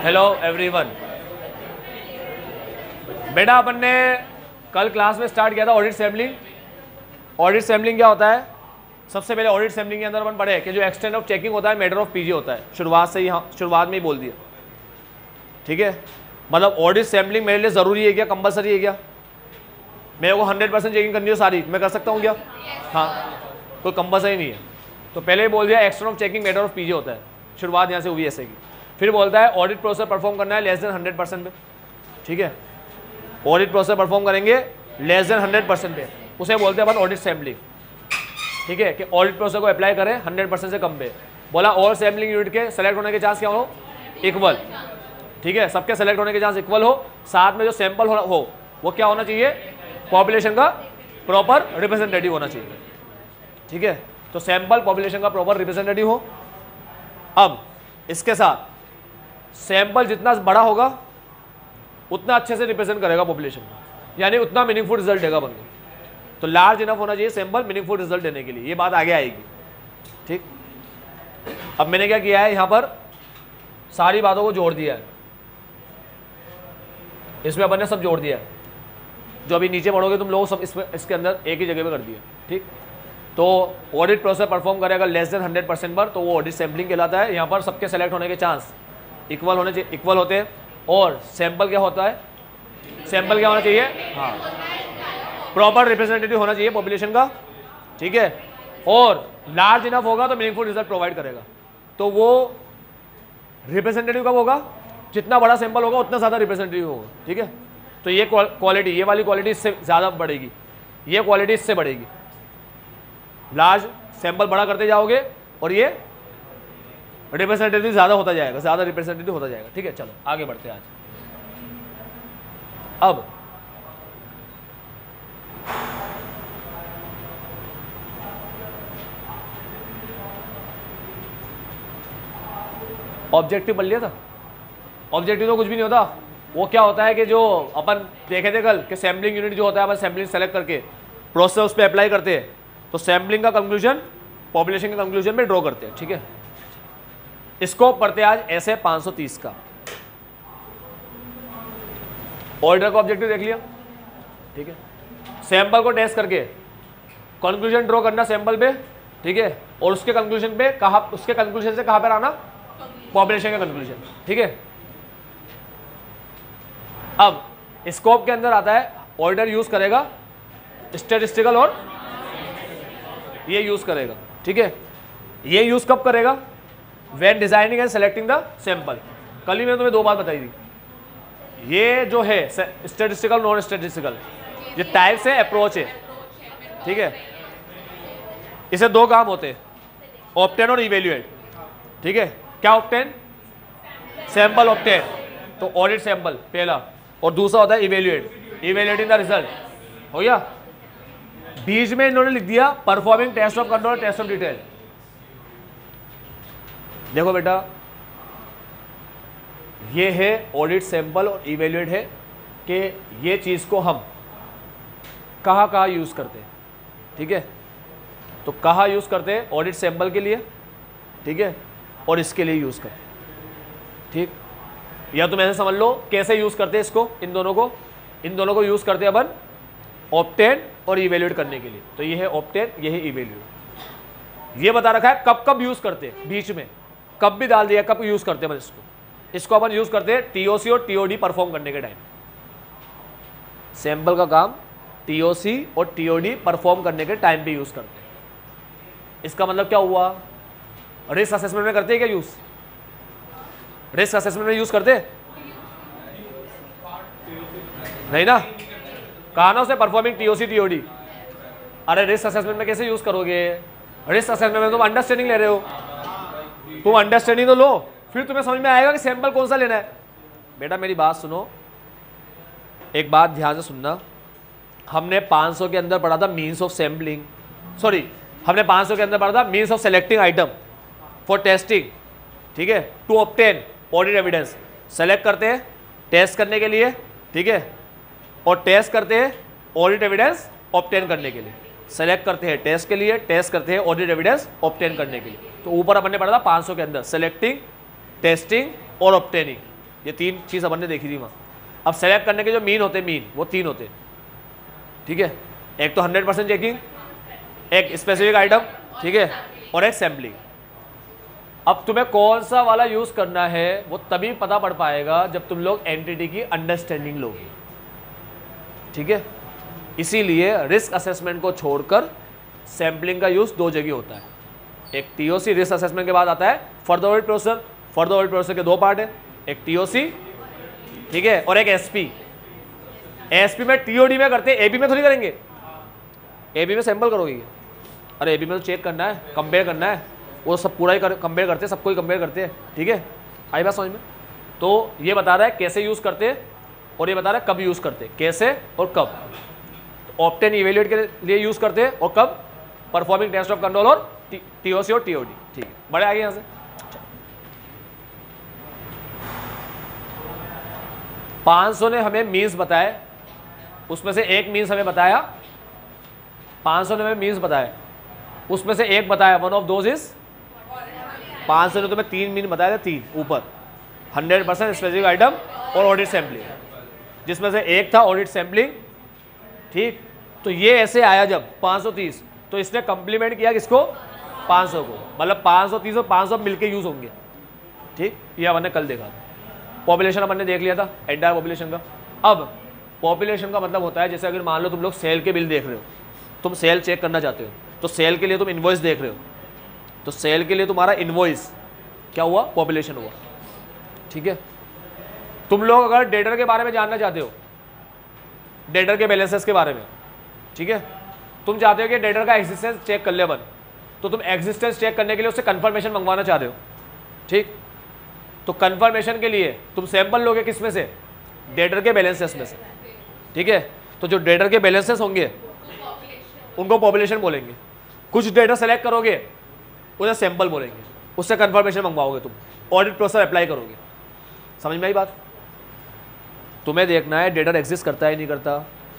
Hello everyone. बेटा अपन ने कल क्लास में स्टार्ट किया था ऑडिट सैम्पलिंग। ऑडिट सैम्पलिंग क्या होता है? सबसे पहले ऑडिट सैम्पलिंग के अंदर अपन पढ़े कि जो एक्सटेंट ऑफ चेकिंग होता है मैटर ऑफ पीजी होता है। शुरुआत से ही शुरुआत में ही बोल दिया, ठीक है। मतलब ऑडिट सैम्पलिंग मेरे लिए ज़रूरी है क्या, कंपलसरी है क्या? मेरे को 100% चेकिंग करनी हो सारी, मैं कर सकता हूँ क्या? हाँ, कोई कंपलसरी नहीं है। तो पहले ही बोल दिया extent of checking matter of PG होता है, शुरुआत यहाँ से हुई ऐसे की। फिर बोलता है ऑडिट प्रोसेस परफॉर्म करना है लेस देन 100% पे, ठीक है। ऑडिट प्रोसेस परफॉर्म करेंगे लेस देन 100% पे, उसे बोलते हैं अपन ऑडिट सैम्पलिंग, ठीक है। कि ऑडिट प्रोसेस को अप्लाई करें 100% से कम पे। बोला ऑल सैम्पलिंग यूनिट के सेलेक्ट होने के चांस क्या हो? इक्वल, ठीक है। सबके सेलेक्ट होने के चांस इक्वल हो। साथ में जो सैंपल हो वो क्या होना चाहिए? पॉपुलेशन का प्रॉपर रिप्रेजेंटेटिव होना चाहिए, ठीक है। तो सैंपल पॉपुलेशन का प्रॉपर रिप्रेजेंटेटिव हो। अब इसके साथ सैंपल जितना बड़ा होगा उतना अच्छे से रिप्रेजेंट करेगा पॉपुलेशन को, यानी उतना मीनिंगफुल रिजल्ट देगा बंदे। तो लार्ज इनफ होना चाहिए सैंपल मीनिंगफुल रिजल्ट देने के लिए। ये बात आगे आएगी, ठीक। अब मैंने क्या किया है, यहाँ पर सारी बातों को जोड़ दिया है। इसमें अपन ने सब जोड़ दिया है, जो अभी नीचे पढ़ोगे तुम लोग सब इसके अंदर एक ही जगह पे कर दिया, ठीक। तो ऑडिट प्रोसेस परफॉर्म करेगा लेस देन 100% पर, तो वो ऑडिट सैम्पलिंग कहलाता है। यहाँ पर सबके सेलेक्ट होने के चांस इक्वल होने चाहिए, इक्वल होते हैं। और सैंपल क्या होता है? सैंपल क्या होना चाहिए? हाँ, प्रॉपर रिप्रेजेंटेटिव होना चाहिए पॉपुलेशन का, ठीक है। और लार्ज इनफ होगा तो मीनिंगफुल रिजल्ट प्रोवाइड करेगा। तो वो रिप्रेजेंटेटिव कब होगा? जितना बड़ा सैंपल होगा उतना ज़्यादा रिप्रेजेंटेटिव होगा, ठीक है। तो ये क्वालिटी, ये वाली क्वालिटी इससे ज़्यादा बढ़ेगी, ये क्वालिटी इससे बढ़ेगी। लार्ज सैंपल बड़ा करते जाओगे और ये रिप्रेजेंटेटिव ज़्यादा होता जाएगा, ज़्यादा रिप्रेजेंटेटिव होता जाएगा, ठीक है। चलो आगे बढ़ते हैं आज। अब ऑब्जेक्टिव पढ़ लिया था। ऑब्जेक्टिव तो कुछ भी नहीं होता। वो क्या होता है कि जो अपन देखे थे कल कि सैम्पलिंग यूनिट जो होता है, अपन सैम्पलिंग सेलेक्ट करके प्रोसेस उस पर अप्लाई करते हैं, तो सैम्पलिंग का कंक्लूजन पॉपुलेशन के कंक्लूजन में ड्रॉ करते हैं, ठीक है। इसको पढ़ते हैं आज ऐसे 530 का। ऑर्डर का ऑब्जेक्टिव देख लिया, ठीक है। सैंपल को टेस्ट करके कंक्लूजन ड्रॉ करना सैंपल पे, ठीक है। और उसके कंक्लूजन पे कहाँ, उसके कंक्लूजन से कहाँ पर आना? पॉपुलेशन का कंक्लूजन, ठीक है। अब स्कोप के अंदर आता है ऑर्डर यूज करेगा स्टैटिस्टिकल और ये यूज करेगा, ठीक है। ये यूज कब करेगा? When designing and selecting the sample. कल ही मैंने तुम्हें दो बात बताई थी। ये जो है स्टैटिस्टिकल नॉन स्टैटिस्टिकल, ये टाइप से अप्रोच है, ठीक है। इसे दो काम होते हैं, ऑब्टेन और इवेल्युएट, ठीक है। क्या ऑब्टेन? सैंपल ऑब्टेन, तो ऑडिट सैंपल पहला, और दूसरा होता है इवेल्युएट, इवेल्युएटिंग द रिजल्ट, हो गया। बीच में इन्होंने लिख दिया performing test of control, test of detail. देखो बेटा, ये है ऑडिट सैंपल और इवेल्युएट है कि ये चीज़ को हम कहाँ कहाँ यूज़ करते हैं, ठीक है। तो कहाँ यूज़ करते हैं? ऑडिट सैंपल के लिए, ठीक है, और इसके लिए यूज़ करते हैं, ठीक। या तुम ऐसे समझ लो कैसे यूज़ करते हैं इसको, इन दोनों को यूज़ करते हैं अपन ऑब्टेन और इवेल्युएट करने के लिए। तो ये है ऑब्टेन, ये है इवेल्युएट। ये बता रखा है कब कब यूज़ करते हैं, बीच में कब भी डाल दिया कब यूज़ करते हैं। इसको अपन यूज़ करते हैं टीओसी और टीओडी परफॉर्म करने के टाइम। सैंपल का काम टीओसी और टीओडी परफॉर्म करने के टाइम पे यूज़ करते हैं। इसका मतलब क्या हुआ? रिस्क असेसमेंट में करते हैं क्या यूज़? रिस्क असेसमेंट में यूज़ करते नहीं ना? कहा ना उसे परफॉर्मिंग टीओसी टीओडी। अरे रिस्क असेसमेंट में कैसे यूज़ करोगे? रिस्क असेसमेंट में तुम अंडरस्टैंडिंग ले रहे हो, तुम अंडरस्टैंडिंग तो लो, फिर तुम्हें समझ में आएगा कि सैंपल कौन सा लेना है। बेटा मेरी बात सुनो, एक बात ध्यान से सुनना। हमने 500 के अंदर पढ़ा था मीन्स ऑफ सैम्पलिंग, सॉरी हमने 500 के अंदर पढ़ा था means of selecting item for testing, ठीक है, to obtain audit evidence. Select करते हैं टेस्ट करने के लिए, ठीक है, और टेस्ट करते हैं ऑडिट एविडेंस ऑब्टेन करने के लिए। सेलेक्ट करते हैं टेस्ट के लिए, टेस्ट करते हैं ऑडिट एविडेंस ऑब्टेन करने के लिए। तो ऊपर अपन ने पढ़ा था 500 के अंदर सेलेक्टिंग, टेस्टिंग और ऑब्टेनिंग, ये 3 चीज़ अपन ने देखी थी वहाँ। अब सेलेक्ट करने के जो मीन होते, मीन वो 3 होते, ठीक है। एक तो 100% चेकिंग, एक स्पेसिफिक आइटम, ठीक है, और एक सैम्पलिंग। अब तुम्हें कौन सा वाला यूज़ करना है वो तभी पता पड़ पाएगा जब तुम लोग एंटिटी की अंडरस्टैंडिंग लोगे, ठीक है। इसीलिए रिस्क असेसमेंट को छोड़कर सैम्पलिंग का यूज़ 2 जगह होता है। एक टीओसी रिस्क असेसमेंट के बाद आता है further audit processor. Further audit processor के 2 पार्ट है, एक टीओसी, ठीक है, और एक एसपी। एसपी में टीओडी में करते हैं, एबी में थोड़ी करेंगे। एबी में सैंपल करोगे, अरे एबी में तो चेक करना है, कंपेयर करना है, वो सब पूरा ही कंपेयर करते हैं, सबको ही कंपेयर करते हैं, ठीक है। आई बात समझ में? तो ये बता रहा है कैसे यूज़ करते हैं और ये बता रहा है कब यूज़ करते हैं, कैसे और कब। ऑप्टेन इवेल्युएट के लिए यूज़ करते हैं और कब, परफॉर्मिंग टेस्ट ऑफ कंट्रोल और टीओसी और टीओडी, ठीक है। बड़े आगे यहाँ से 500 ने हमें मीन्स बताए, उसमें से एक मीन्स हमें बताया, 500 ने हमें मीन्स बताया, उसमें से एक बताया, वन ऑफ दोज इज 500 ने तुम्हें 3 मीन बताया था, 3 ऊपर 100% स्पेसिफिक आइटम और ऑडिट सैम्पलिंग, जिसमें से एक था ऑडिट सैम्पलिंग, ठीक। तो ये ऐसे आया जब 530, तो इसने कंप्लीमेंट किया किसको, 500 को, मतलब 530 और 500 मिलके यूज होंगे, ठीक। ये अपन ने कल देखा था। पॉपुलेशन अपन ने देख लिया था, एंटायर पॉपुलेशन का। अब पॉपुलेशन का मतलब होता है, जैसे अगर मान लो तुम लोग सेल के बिल देख रहे हो, तुम सेल चेक करना चाहते हो, तो सेल के लिए तुम इनवॉइस देख रहे हो, तो सेल के लिए तुम्हारा इनवॉइस क्या हुआ, पॉपुलेशन हुआ, ठीक है। तुम लोग अगर डेटर के बारे में जानना चाहते हो, डेटर के बैलेंसेस के बारे में, ठीक है, तुम चाहते हो कि डेटर का एग्जिस्टेंस चेक कर ले अपन, तो तुम एग्जिस्टेंस चेक करने के लिए उससे कंफर्मेशन मंगवाना चाहते हो, ठीक। तो कंफर्मेशन के लिए तुम सैंपल लोगे किस में से, डेटर के बैलेंसेस में से, ठीक है। तो जो डेटर के बैलेंसेस होंगे उनको पॉपुलेशन बोलेंगे, कुछ डेटा सेलेक्ट करोगे उसे सैंपल बोलेंगे, उससे कंफर्मेशन मंगवाओगे, तुम ऑडिट प्रोसेस अप्लाई करोगे। समझ में आई बात? तुम्हें देखना है डेटर एग्जिस्ट करता है नहीं करता,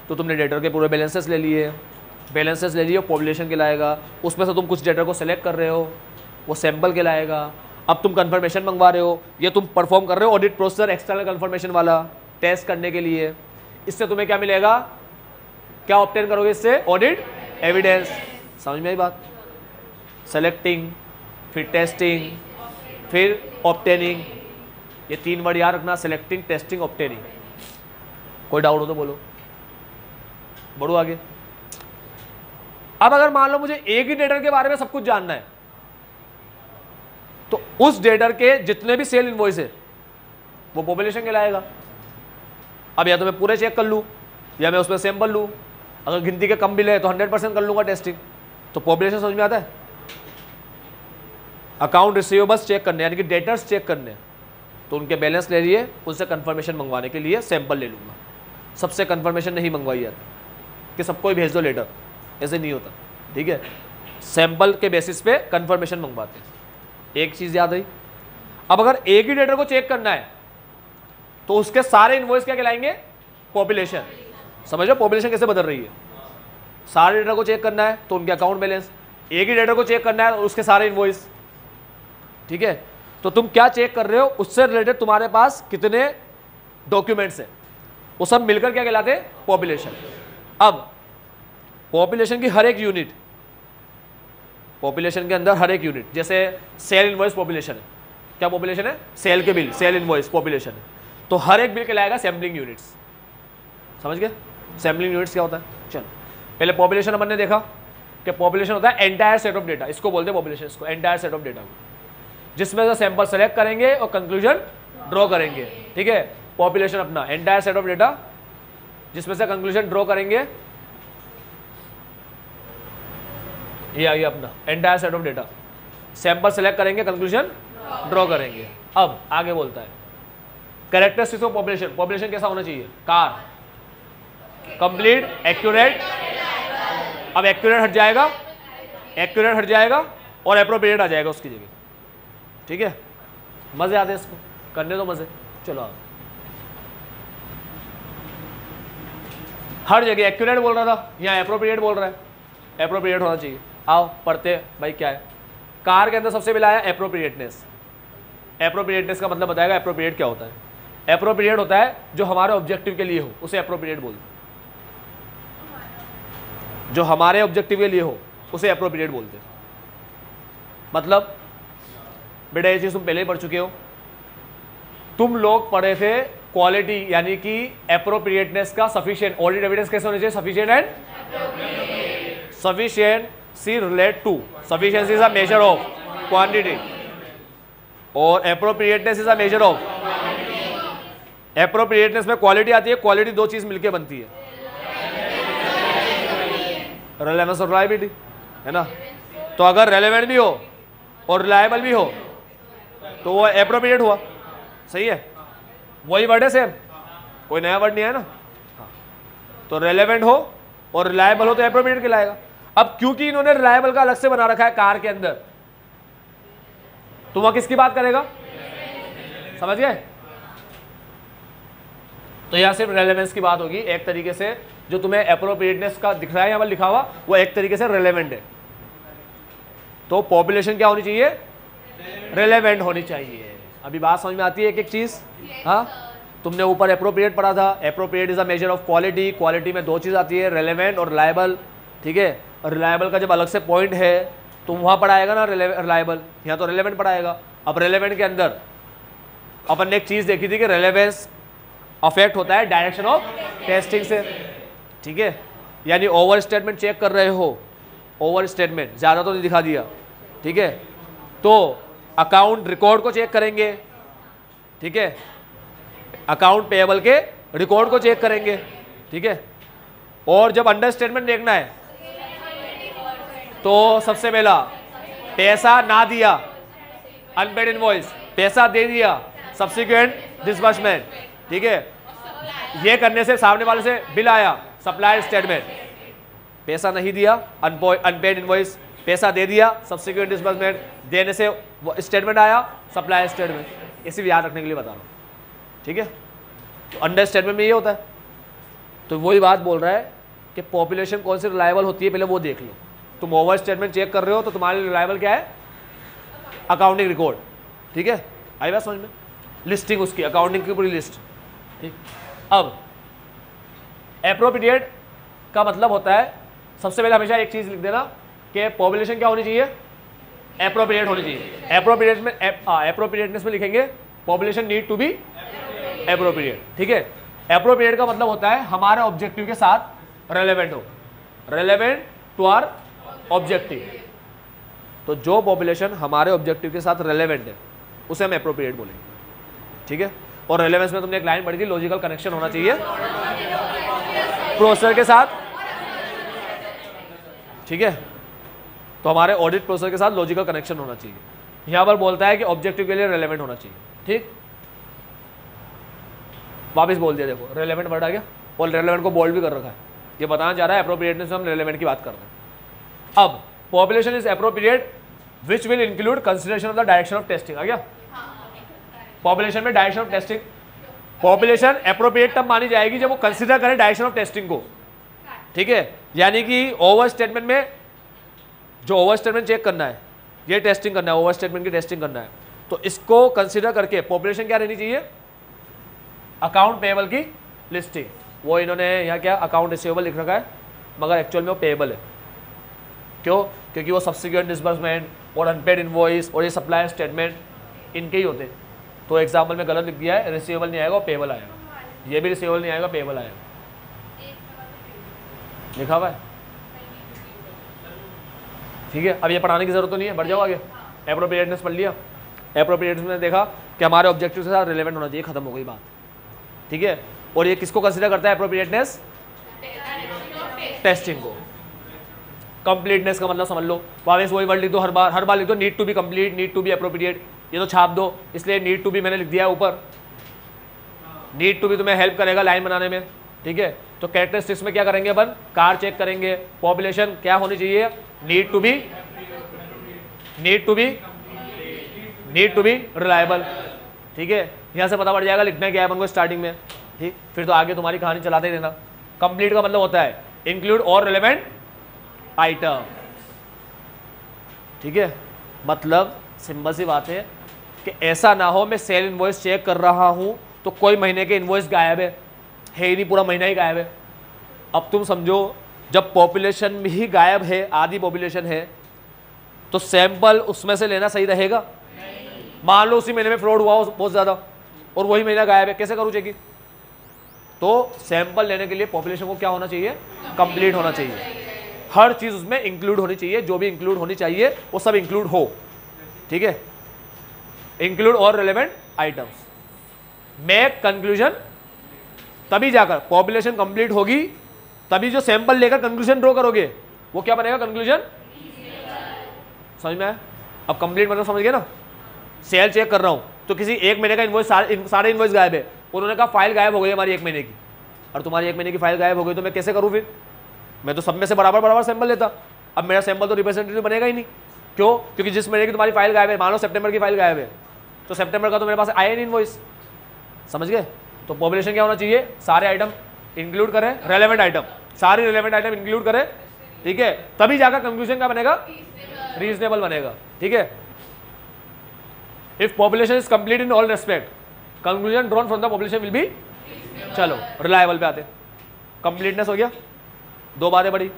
तो तुमने डेटर के पूरे बैलेंसेस ले लिए, पॉपुलेशन के लाएगा, उसमें से तुम कुछ डेटा को सेलेक्ट कर रहे हो, वो सैंपल के लाएगा। अब तुम कंफर्मेशन मंगवा रहे हो, ये तुम परफॉर्म कर रहे हो ऑडिट प्रोसेसर एक्सटर्नल कंफर्मेशन वाला टेस्ट करने के लिए। इससे तुम्हें क्या मिलेगा, क्या ऑब्टेन करोगे इससे, ऑडिट एविडेंस। समझ में आई बात? सेलेक्टिंग, फिर टेस्टिंग, फिर ऑब्टेनिंग, ये 3 वर्ड याद रखना, सेलेक्टिंग, टेस्टिंग, ऑब्टेनिंग। कोई डाउट हो तो बोलो, बढ़ो आगे। अब अगर मान लो मुझे एक ही डेटर के बारे में सब कुछ जानना है, तो उस डेटर के जितने भी सेल इनवॉइस है वो पॉपुलेशन के लाएगा। अब या तो मैं पूरे चेक कर लूं या मैं उसमें सैंपल लूं, अगर गिनती के कम बिल है तो 100% कर लूंगा टेस्टिंग, तो पॉपुलेशन समझ में आता है। अकाउंट रिसीवेबल्स चेक करने यानी कि डेटर्स चेक करने, तो उनके बैलेंस ले लिए, उनसे कंफर्मेशन मंगवाने के लिए सैंपल ले लूंगा। सबसे कंफर्मेशन नहीं मंगवाई जाती कि सबको ही भेज दो लेटर, ऐसे नहीं होता, ठीक है। सैंपल के बेसिस पे कंफर्मेशन मंगवाते हैं। एक चीज़ याद आई, अब अगर एक ही डेटर को चेक करना है तो उसके सारे इनवॉइस क्या कहलाएंगे, पॉपुलेशन। समझ लो पॉपुलेशन कैसे बदल रही है। सारे डेटा को चेक करना है तो उनके अकाउंट बैलेंस, एक ही डेटा को चेक करना है और उसके सारे इनवॉइस, ठीक है। तो तुम क्या चेक कर रहे हो, उससे रिलेटेड तुम्हारे पास कितने डॉक्यूमेंट्स हैं, वो सब मिलकर क्या कहलाते हैं, पॉपुलेशन। अब पॉपुलेशन की हर एक यूनिट, पॉपुलेशन के अंदर हर एक यूनिट, जैसे सेल इनवॉइस पॉपुलेशन है, क्या पॉपुलेशन है, सेल के बिल, सेल इनवॉइस पॉपुलेशन है, तो हर एक बिल कहलाएगा सैम्पलिंग यूनिट्स। समझ गए सैम्पलिंग यूनिट्स क्या होता है? चलो पहले पॉपुलेशन अपन ने देखा कि पॉपुलेशन होता है एंटायर सेट ऑफ डेटा, इसको बोलते हैं पॉपुलेशन, इसको एंटायर सेट ऑफ डेटा को, जिसमें से सैंपल सेलेक्ट करेंगे और कंक्लूजन ड्रॉ करेंगे, ठीक है। पॉपुलेशन अपना एंटायर सेट ऑफ डेटा जिसमें से कंक्लूजन ड्रॉ करेंगे, ये आ गया अपना entire set of data. Sample select करेंगे, कंक्लूजन ड्रॉ करेंगे। अब आगे बोलता है कैरेक्टरिस्टिक्स ऑफ पॉपुलेशन, पॉपुलेशन कैसा होना चाहिए, कार, कंप्लीट, एक्यूरेट। अब एक्यूरेट हट जाएगा, एक्यूरेट हट जाएगा और एप्रोप्रिएट आ जाएगा उसकी जगह, ठीक है। मजे आते हैं इसको करने दो, मजे। चलो आओ, हर जगह एक्यूरेट बोल रहा था, यहाँ एप्रोप्रिएट बोल रहा है, एप्रोप्रिएट होना चाहिए। आओ पढ़ते भाई क्या है। कार के अंदर सबसे पहले आया एप्रोप्रिएटनेस। एप्रोप्रिएटनेस का मतलब बताएगा एप्रोप्रिएट क्या होता है। एप्रोप्रिएट होता है जो हमारे ऑब्जेक्टिव के लिए हो, उसे एप्रोप्रिएट बोलते हैं। जो हमारे ऑब्जेक्टिव के लिए हो उसे एप्रोप्रिएट बोलते हैं। मतलब बेटा ये चीज़ तुम पहले ही पढ़ चुके हो, तुम लोग पढ़े थे क्वालिटी यानी कि एप्रोप्रिएटनेस का सफिशिएंट, ऑडिट एविडेंस कैसे होने चाहिए, sufficient and sufficiency relate to, sufficiency is a measure of quantity और appropriateness is a measure of, appropriateness में क्वालिटी आती है, क्वालिटी दो चीज मिलके बनती है, रेलेवेंस और रिलायबिलिटी, है ना। तो अगर रेलेवेंट भी हो और रिलायबल भी हो तो वो एप्रोप्रिएट हुआ, सही है, वही वर्ड है सेम, कोई नया वर्ड नहीं है ना। हाँ। तो रेलेवेंट हो और रिलायबल हो तो एप्रोप्रिएट कहलाएगा। अब क्योंकि इन्होंने रिलायबल का अलग से बना रखा है कार के अंदर, तो वह किसकी बात करेगा, समझ गए। तो यहां सिर्फ रेलेवेंस की बात होगी एक तरीके से, जो तुम्हें एप्रोप्रिएटनेस का दिख रहा है यहां पर लिखा हुआ, वो एक तरीके से रेलेवेंट है। तो पॉपुलेशन क्या होनी चाहिए, रेलेवेंट होनी चाहिए। अभी बात समझ में आती है एक एक चीज। हाँ, तुमने ऊपर एप्रोप्रिएट पढ़ा था, appropriate is a measure of quality, quality में दो चीज आती है, रेलेवेंट और रिलायबल, ठीक है। और रिलायबल का जब अलग से पॉइंट है तो वहां पढ़ाएगा ना रिलायबल, यहाँ तो रेलेवेंट पढ़ाएगा। अब रेलेवेंट के अंदर अपन ने एक चीज देखी थी कि रेलेवेंस अफेक्ट होता है डायरेक्शन ऑफ टेस्टिंग से, ठीक है। यानी ओवर स्टेटमेंट चेक कर रहे हो, ओवर स्टेटमेंट ज़्यादा तो नहीं दिखा दिया, ठीक है, तो अकाउंट रिकॉर्ड को चेक करेंगे, ठीक है, अकाउंट पेएबल के रिकॉर्ड को चेक करेंगे, ठीक है। और जब अंडर स्टेटमेंट देखना है तो सबसे पहला पैसा ना दिया, अनपेड इनवॉइस, पैसा दे दिया, सब्सिक्वेंट डिसबर्समेंट, ठीक है। ये करने से सामने वाले से बिल आया, सप्लायर स्टेटमेंट, पैसा नहीं दिया, अनपेड इनवॉइस, पैसा दे दिया, सब्सिक्वेंट डिसबर्समेंट, देने से स्टेटमेंट आया, सप्लायर स्टेटमेंट। ये सिर्फ याद रखने के लिए बता रहा हूँ, ठीक है। तो अंडर स्टेटमेंट में ये होता है। तो वही बात बोल रहा है कि पॉपुलेशन कौन सी रिलायबल होती है, पहले वो देख लो। तुम ओवर स्टेटमेंट चेक कर रहे हो तो तुम्हारे लिए रिलायबल क्या है, अकाउंटिंग रिकॉर्ड, ठीक है। आई बात समझ में, लिस्टिंग उसकी, अकाउंटिंग की पूरी लिस्ट, ठीक। अब एप्रोप्रिएट का मतलब होता है, सबसे पहले हमेशा एक चीज लिख देना कि पॉपुलेशन क्या होनी चाहिए, एप्रोप्रिएट होनी चाहिए। एप्रोप्रिएटनेस में लिखेंगे population need to be appropriate, ठीक है। एप्रोप्रिएट का मतलब होता है हमारे ऑब्जेक्टिव के साथ रेलेवेंट हो, रेलेवेंट टू आवर ऑब्जेक्टिव। तो जो पॉपुलेशन हमारे ऑब्जेक्टिव के साथ रेलेवेंट है उसे हम एप्रोप्रिएट बोलेंगे, ठीक है। और रेलेवेंस में तुमने एक लाइन पढ़ी थी, लॉजिकल कनेक्शन होना चाहिए प्रोसेसर के साथ, ठीक है। तो हमारे ऑडिट प्रोसेसर के साथ लॉजिकल कनेक्शन होना चाहिए। यहां पर बोलता है कि ऑब्जेक्टिव के लिए रेलेवेंट होना चाहिए, ठीक। वापस बोल दिया, देखो रेलेवेंट वर्ड आ गया और रेलेवेंट को बोल्ड भी कर रखा है, ये बताना चाह रहा है एप्रोप्रिएटनेस में हम रेलेवेंट की बात कर रहे हैं। अब population is appropriate which will include consideration of the direction of testing. आ गया, पॉपुलेशन में direction of testing, population appropriate तब मानी जाएगी जब वो कंसिडर करे डायरेक्शन ऑफ टेस्टिंग को, ठीक है। यानी कि ओवर स्टेटमेंट में जो ओवर स्टेटमेंट चेक करना है, ये टेस्टिंग करना है, ओवर स्टेटमेंट की टेस्टिंग करना है, तो इसको कंसिडर करके पॉपुलेशन क्या रहनी चाहिए, अकाउंट पेएबल की लिस्टिंग। वो इन्होंने यहाँ क्या अकाउंट रिसीवेबल लिख रखा है, मगर एक्चुअल में वो पेएबल है। क्यों, क्योंकि वो सब्सिक्वेंट डिसबर्समेंट और अनपेड इनवॉइस और ये सप्लायर स्टेटमेंट इनके ही होते। तो एग्जाम्पल में गलत लिख दिया है, रिसीवेबल नहीं आएगा, पेएबल आएगा। ये भी रिसीवेबल नहीं आएगा, पेएबल आएगा, लिखा हुआ है, ठीक है। अब ये पढ़ाने की जरूरत तो नहीं है, बढ़ जाओ आगे। एप्रोप्रिएटनेस पढ़ लिया, एप्रोप्रिएटनेस में देखा कि हमारे ऑब्जेक्टिव के साथ रिलेवेंट होना चाहिए, खत्म हो गई बात, ठीक है। और ये किसको कंसीडर करता है एप्रोप्रिएटनेस, टेस्टिंग को। कंप्लीटनेस का मतलब समझ लो, वापस वही वर्ड लिख दो, हर बार लिख दो need to be complete, need to be appropriate, ये तो छाप दो, इसलिए नीड टू बी मैंने लिख दिया है ऊपर। नीड टू बी तुम्हें हेल्प करेगा लाइन बनाने में, ठीक है। तो कैरेक्टरिस्टिक्स में क्या करेंगे अपन, कार चेक करेंगे, पॉपुलेशन क्या होनी चाहिए, नीड टू बी रिलायबल, ठीक है। यहाँ से पता पड़ जाएगा लिखना क्या है अपन को स्टार्टिंग में, ठीक। फिर तो आगे तुम्हारी कहानी चलाते ही रहना। कंप्लीट का मतलब होता है इंक्लूड और रिलेवेंट आइटम, ठीक है। मतलब सिंपल सी बात है कि ऐसा ना हो मैं सेल इनवॉइस चेक कर रहा हूँ तो कोई महीने के इनवॉइस गायब है ही नहीं, पूरा महीना ही गायब है। अब तुम समझो जब पॉपुलेशन ही गायब है, आधी पॉपुलेशन है, तो सैंपल उसमें से लेना सही रहेगा? मान लो उसी महीने में फ्रॉड हुआ बहुत ज़्यादा और वही महीना गायब है, कैसे करूँ चेकिंग? तो सैंपल लेने के लिए पॉपुलेशन को क्या होना चाहिए? कंप्लीट होना चाहिए। हर चीज़ उसमें इंक्लूड होनी चाहिए, जो भी इंक्लूड होनी चाहिए वो सब इंक्लूड हो, ठीक है? इंक्लूड और रिलेवेंट आइटम्स, मेक कंक्लूजन, तभी जाकर पॉपुलेशन कंप्लीट होगी, तभी जो सैंपल लेकर कंक्लूजन ड्रॉ करोगे वो क्या बनेगा? कंक्लूजन। समझ में आया? अब कंप्लीट मतलब समझ गए ना? सेल चेक कर रहा हूं तो किसी एक महीने का इनवॉइस, सारे इनवॉइस गायब है, उन्होंने कहा फाइल गायब हो गई हमारी 1 महीने की, और तुम्हारी 1 महीने की फाइल गायब हो गई तो मैं कैसे करूं? फिर मैं तो सब में से बराबर सैंपल लेता। अब मेरा सैंपल तो रिप्रेजेंटेटिव बनेगा ही नहीं। क्यों? क्योंकि जिस महीने की तुम्हारी फाइल गायब है, मान लो सितंबर की फाइल गायब है, तो सितंबर का तो मेरे पास आया नहीं इनवॉइस। समझ गए? तो पॉपुलेशन क्या होना चाहिए? सारे आइटम इंक्लूड करें, रेलेवेंट आइटम, सारे रेलेवेंट आइटम इंक्लूड करें, ठीक है? तभी जाकर कंक्लूजन क्या बनेगा? रीजनेबल बनेगा, ठीक है? If population is complete in all respect, conclusion drawn from the population will be, चलो रिलायबल पे आते। कंप्लीटनेस हो गया, 2 बातें बड़ी,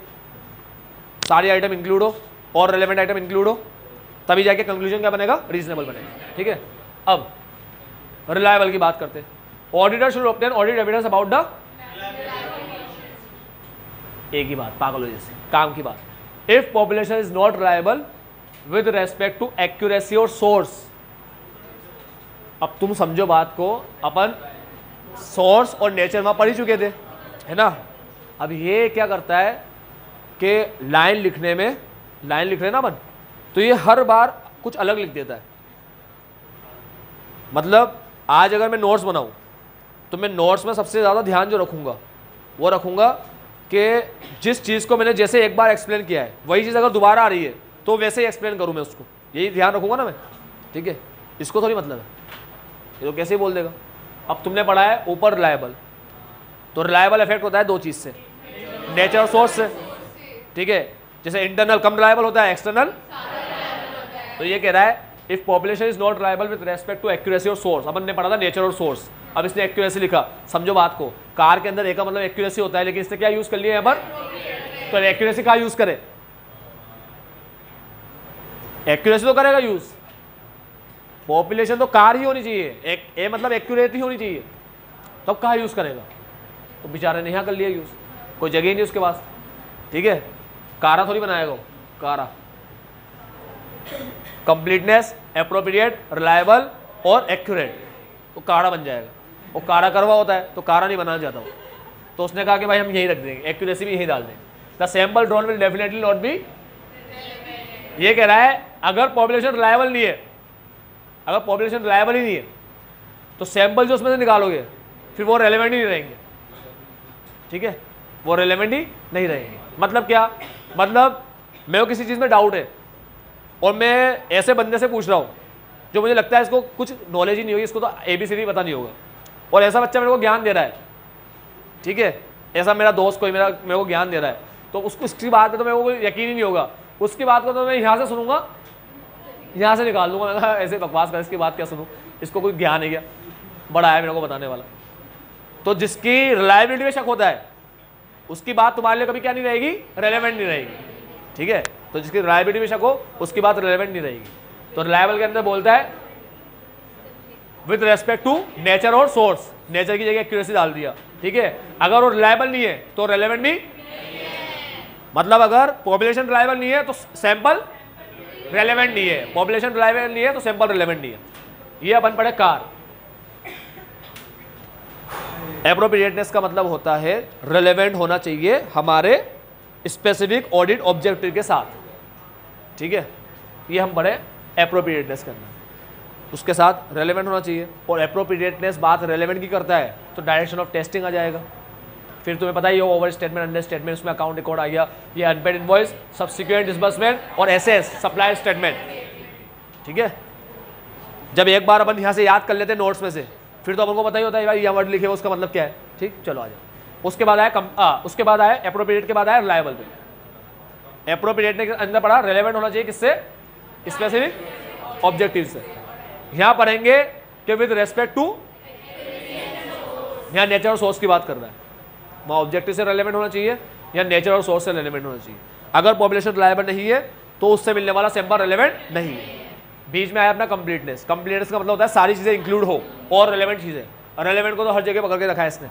सारी आइटम इंक्लूड हो और रेलेवेंट आइटम इंक्लूड हो, तभी जाके कंक्लूजन क्या बनेगा? रीजनेबल बनेगा, ठीक है? अब रिलायबल की बात करते हैं। Auditor should obtain audit evidence about the, एक ही बात, पागल हो जैसे काम की बात। If population is not reliable with respect to accuracy और सोर्स, अब तुम समझो बात को, अपन सोर्स और नेचर वहां पढ़ ही चुके थे, है ना? अब ये क्या करता है कि लाइन लिख रहे ना अपन, तो ये हर बार कुछ अलग लिख देता है। मतलब आज अगर मैं नोट्स बनाऊं तो मैं नोट्स में सबसे ज़्यादा ध्यान जो रखूंगा वो रखूंगा कि जिस चीज़ को मैंने जैसे एक बार एक्सप्लेन किया है वही चीज़ अगर दोबारा आ रही है तो वैसे ही एक्सप्लेन करूँ मैं उसको, यही ध्यान रखूंगा ना मैं, ठीक है? इसको थोड़ी मतलब है, ये तो कैसे ही बोल देगा। अब तुमने पढ़ा है ऊपर रिलायबल, तो रिलायबल इफेक्ट होता है 2 चीज़ से, नेचर और सोर्स से, ठीक है? जैसे इंटरनल कम रिलायबल होता है, एक्सटर्नल, तो ये कह रहा है if population is not reliable with respect to accuracy और सोर्स। अपन ने पढ़ा था नेचर और सोर्स, अब इसने एक्यूरेसी लिखा। समझो बात को, कार के अंदर एक का मतलब एक्यूरेसी होता है, लेकिन इसने क्या यूज कर लिया यहाँ पर? तो एक्यूरेसी कहाँ यूज करे? एक्यूरेसी तो करेगा यूज, पॉपुलेशन तो कार ही होनी चाहिए, ए मतलब एक्यूरेट ही होनी चाहिए, तब तो कहाँ यूज करेगा? तो बेचारे ने यहाँ कर लिया यूज, कोई जगह ही नहीं उसके पास, ठीक है? कारा थोड़ी बनाएगा वो, कारा। कंप्लीटनेस, एप्रोप्रिएट, रिलायबल और एक्यूरेट, तो कारा बन जाएगा। वो कारा करवा होता है तो कारा नहीं बनाना चाहता वो, तो उसने कहा कि भाई हम यही रख देंगे, एक्यूरेसी भी यही डाल देंगे। The sample drawn will definitely not be, ये कह रहा है अगर पॉपुलेशन रिलायबल नहीं है, अगर पॉपुलेशन रिलायबल ही नहीं है तो सैंपल जो उसमें से निकालोगे फिर वो रेलेवेंट ही नहीं रहेंगे, ठीक है? वो रेलेवेंट ही नहीं रहेंगे। मतलब क्या? मतलब मेरे को किसी चीज़ में डाउट है और मैं ऐसे बंदे से पूछ रहा हूँ जो मुझे लगता है इसको कुछ नॉलेज ही नहीं होगी, इसको तो ABCD पता नहीं होगा, और ऐसा बच्चा मेरे को ज्ञान दे रहा है, ठीक है? ऐसा मेरा दोस्त कोई मेरे को ज्ञान दे रहा है, तो उसको उसकी बात पे तो मेरे को कोई यकीन ही नहीं होगा, उसकी बात को तो मैं यहाँ से सुनूंगा, यहाँ से निकाल दूंगा, ऐसे बकवास कर, इसकी बात क्या सुनूँ, इसको कोई ज्ञान है क्या? बड़ा है मेरे को बताने वाला। तो जिसकी रिलायबिलिटी में शक होता है उसकी बात तुम्हारे लिए कभी क्या नहीं रहेगी? रेलेवेंट नहीं रहेगी, ठीक है? तो जिसकी रिलायबिलिटी में शक हो उसकी बात रिलेवेंट नहीं रहेगी। तो रिलायबल के अंदर बोलता है विद रेस्पेक्ट टू नेचर और सोर्स, नेचर की जगह एक्यूरेसी डाल दिया, ठीक है? अगर वो रिलायबल नहीं है तो रेलेवेंट भी, मतलब अगर पॉपुलेशन रिलायबल नहीं है तो सैंपल रेलेवेंट नहीं है, पॉपुलेशन रिलायबल नहीं है तो सैंपल रेलेवेंट नहीं है। ये अपन पढ़े कार। एप्रोप्रिएटनेस का मतलब होता है रेलेवेंट होना चाहिए हमारे स्पेसिफिक ऑडिट ऑब्जेक्टिव के साथ, ठीक है? ये हम पढ़े एप्रोप्रिएटनेस करना, उसके साथ रेलेवेंट होना चाहिए। और एप्रोप्रिएटनेस बात रेलेवेंट की करता है तो डायरेक्शन ऑफ टेस्टिंग आ जाएगा। फिर तुम्हें पता ही हो ओवर स्टेटमेंट, अंडर स्टेटमेंट, उसमें अकाउंट रिकॉर्ड आ गया, ये अनपेड इनवॉइस, सब्सिक्वेंट डिसबर्समेंट और एसएस सप्लाई स्टेटमेंट, ठीक है? जब एक बार अपन यहाँ से याद कर लेते हैं नोट्स में से, फिर तो अपन को पता ही होता है भाई यहाँ वर्ड लिखे हुआ उसका मतलब क्या है, ठीक? चलो आ जाओ। उसके बाद आया एप्रोप्रिएट के बाद आया रिलायबल पे। एप्रोप्रिएट के अंदर पढ़ा रेलेवेंट होना चाहिए किससे? स्पेसिफिक ऑब्जेक्टिव से। यहाँ पढ़ेंगे कि विद रेस्पेक्ट टू यहाँ नेचर और सोर्स की बात कर रहा है, वहाँ ऑब्जेक्टिव से रेलेवेंट होना चाहिए या नेचर और सोर्स से रेलेवेंट होना चाहिए। अगर पॉपुलेशन रिलायबल नहीं है तो उससे मिलने वाला सैंपल रेलेवेंट नहीं है। बीच में आया अपना कंप्लीटनेस। कंप्लीटनेस का मतलब होता है सारी चीज़ें इंक्लूड हो और रेलेवेंट चीज़ें। रेलेवेंट को तो हर जगह पकड़ के रखा है इसने,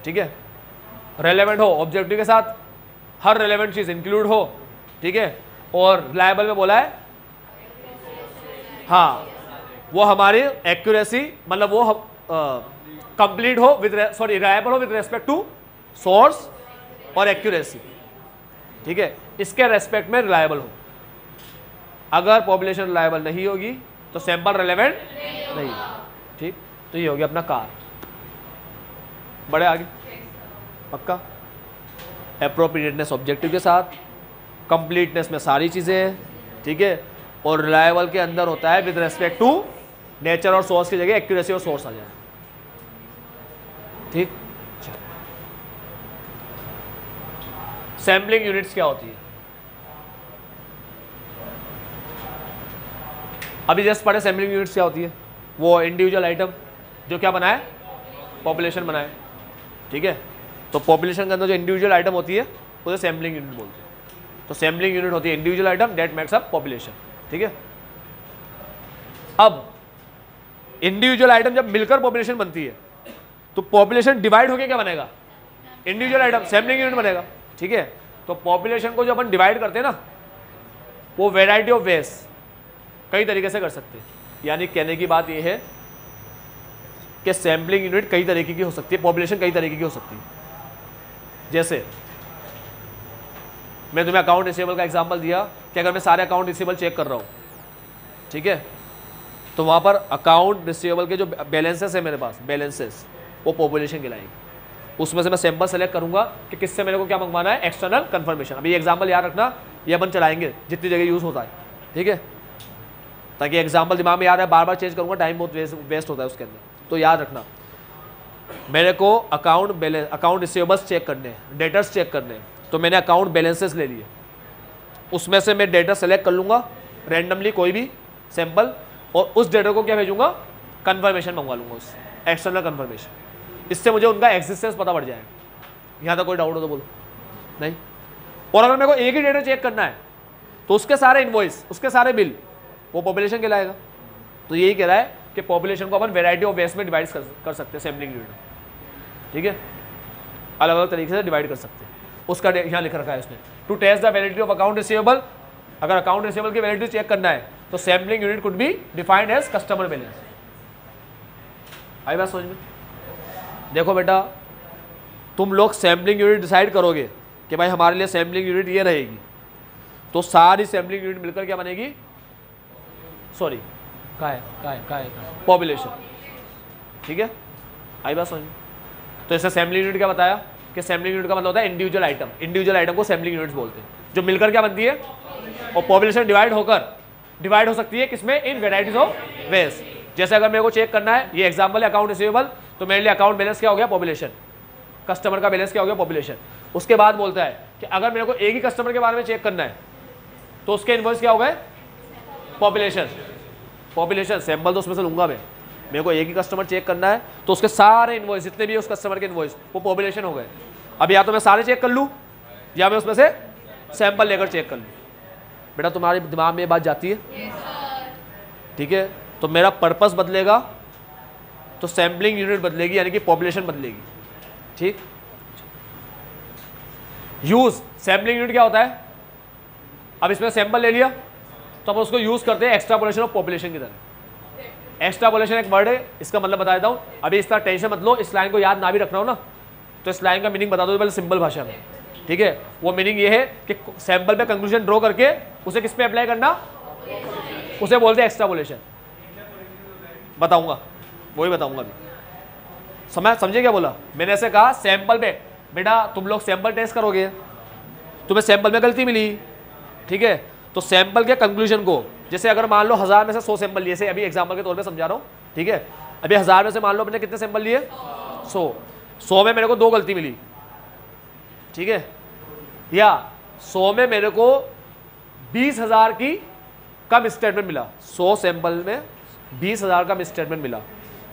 ठीक है। रेलेवेंट हो ऑब्जेक्टिव के साथ, हर रेलेवेंट चीज़ इंक्लूड हो, ठीक है। और रिलायबल में बोला है हाँ वो हमारी एक्यूरेसी, मतलब वो कंप्लीट हो विद रिलायबल हो विद रेस्पेक्ट टू सोर्स और एक्यूरेसी, ठीक है, इसके रेस्पेक्ट में रिलायबल हो। अगर पॉपुलेशन रिलायबल नहीं होगी तो सैंपल रिलेवेंट नहीं, ठीक। तो ये हो गया अपना कार। बड़े आगे पक्का। एप्रोप्रिएटनेस ऑब्जेक्टिव के साथ, कंप्लीटनेस में सारी चीज़ें, ठीक है, और रिलायबल के अंदर होता है विद रेस्पेक्ट टू नेचर और सोर्स की जगह एक्यूरेसी और सोर्स आ जाए, ठीक। सैम्पलिंग यूनिट्स क्या होती है? अभी जस्ट पढ़े सैम्पलिंग यूनिट्स क्या होती है। वो इंडिविजुअल आइटम जो क्या बनाए, पॉपुलेशन बनाए, ठीक है। तो पॉपुलेशन के अंदर जो इंडिविजुअल आइटम होती है उसे सैम्पलिंग यूनिट बोलते हैं। तो सैम्पलिंग यूनिट होती है individual item that makes up population, ठीक है। अब इंडिविजुअल आइटम जब मिलकर पॉपुलेशन बनती है तो पॉपुलेशन डिवाइड होकर क्या बनेगा, इंडिविजुअल आइटम सैम्पलिंग यूनिट बनेगा, ठीक है। तो पॉपुलेशन को जो अपन डिवाइड करते हैं ना, वो वेराइटी ऑफ वेज कई तरीके से कर सकते हैं। यानी कहने की बात यह है कि सैम्पलिंग यूनिट कई तरीके की हो सकती है, पॉपुलेशन कई तरीके की हो सकती है। जैसे मैं तुम्हें अकाउंट रिसीवेबल का एग्जांपल दिया कि अगर मैं सारे अकाउंट रिसीवेबल चेक कर रहा हूँ, ठीक है, तो वहाँ पर अकाउंट रिसीवेबल के जो बैलेंसेस है मेरे पास, बैलेंसेस वो पॉपुलेशन कहलाएगी। उसमें से मैं सैंपल सेलेक्ट करूँगा कि किससे मेरे को क्या मंगवाना है, एक्सटर्नल कन्फर्मेशन। अभी एग्जाम्पल याद रखना, ये अपन चलाएंगे जितनी जगह यूज़ होता है, ठीक है, ताकि एग्जाम्पल दिमाग में याद है। बार बार चेंज करूँगा, टाइम बहुत वेस्ट होता है उसके अंदर। तो याद रखना, मेरे को account balance, account receivables check करने हैं, डेटर्स चेक करने हैं, तो मैंने अकाउंट बैलेंसेस ले लिए। उसमें से मैं डेटा सेलेक्ट कर लूँगा रैंडमली कोई भी सैंपल, और उस डेटा को क्या भेजूँगा, कन्फर्मेशन मंगवा लूँगा, उस एक्सटर्नल कन्फर्मेशन। इससे मुझे उनका एग्जिस्टेंस पता पड़ जाएगा। यहाँ तक कोई डाउट हो तो बोलो नहीं। और अगर मेरे को एक ही डेटा चेक करना है तो उसके सारे इनवॉइस, उसके सारे बिल, वो पॉपुलेशन कहलाएगा। तो यही कह रहा है कि पॉपुलेशन को अपन वैरायटी ऑफ वेज में डिवाइड कर सकते हैं सैम्पलिंग यूनिट, ठीक है, अलग अलग तरीके से डिवाइड कर सकते हैं। उसका यहाँ लिख रखा है इसने, to test the validity of account receivable. अगर अकाउंट रिसीवेबल की वैलिडिटी चेक करना है तो sampling unit could be defined as customer balance. आई बात समझ में? देखो बेटा, तुम लोग सैम्पलिंग यूनिट डिसाइड करोगे कि भाई हमारे लिए सैम्पलिंग यूनिट ये रहेगी, तो सारी सैम्पलिंग यूनिट मिलकर क्या बनेगी, सॉरी का है पॉपुलेशन, ठीक है। आई बात समझ में? तो ऐसे सैम्पलिंग यूनिट क्या बताया कि सैम्पलिंग यूनिट का मतलब होता है इंडिविजुअल आइटम। इंडिविजुअल आइटम को सैम्पलिंग यूनिट्स बोलते हैं, जो मिलकर क्या बनती है, और पॉपुलेशन डिवाइड हो सकती है किसमें, इन वेराइटीज ऑफ वेज। जैसे अगर मेरे को चेक करना है, ये एग्जांपल है अकाउंट रिसीवेबल, तो मेरे लिए अकाउंट बैलेंस क्या हो गया, पॉपुलेशन। कस्टमर का बैलेंस क्या हो गया, पॉपुलेशन। उसके बाद बोलता है कि अगर मेरे को एक ही कस्टमर के बारे में चेक करना है तो उसके इनवॉइस क्या हो गए, पॉपुलेशन। पॉपुलेशन सैंपल तो उसमें से लूंगा मैं, मेरे को एक ही कस्टमर चेक करना है तो उसके सारे इनवॉइस जितने भी है उस कस्टमर के इनवॉइस वो पॉपुलेशन हो गए। अब या तो मैं सारे चेक कर लूँ या मैं उसमें से सैंपल लेकर चेक कर लूँ। बेटा तुम्हारे दिमाग में ये बात जाती है, ठीक है। तो मेरा पर्पस बदलेगा तो सैम्पलिंग यूनिट बदलेगी, यानी कि पॉपुलेशन बदलेगी, ठीक। यूज सैम्पलिंग यूनिट क्या होता है, अब इसमें सैंपल ले लिया तो हम उसको यूज करते हैं एक्सट्रापोलेशन ऑफ पॉपुलेशन की तरह। एक्सट्रापोलेशन एक वर्ड है, इसका मतलब बता देता हूँ। अभी इसका टेंशन मत लो, इस लाइन को याद ना भी रखना हो ना तो इस लाइन का मीनिंग बता दो पहले सिंपल भाषा में, ठीक है। वो मीनिंग ये है कि सैंपल पे कंक्लूजन ड्रॉ करके उसे किस पे अप्लाई करना, उसे बोलते हैं एक्सट्रापोलेशन। बताऊंगा, वही बताऊंगा अभी। समझे क्या बोला मैंने? ऐसे कहा सैंपल पे, बेटा तुम लोग सैंपल टेस्ट करोगे, तुम्हें सैंपल में गलती मिली, ठीक है, तो सैंपल के कंक्लूजन को, जैसे अगर मान लो 1000 में से 100 सैंपल लिए, अभी एग्जांपल के तौर पे समझा रहा हूँ, ठीक है। अभी 1000 में से मान लो मैंने कितने सैंपल लिए, 100 में मेरे को 2 गलती मिली, ठीक है, या 100 में मेरे को 20,000 की कम स्टेटमेंट मिला। 100 सैंपल में 20,000 का स्टेटमेंट मिला,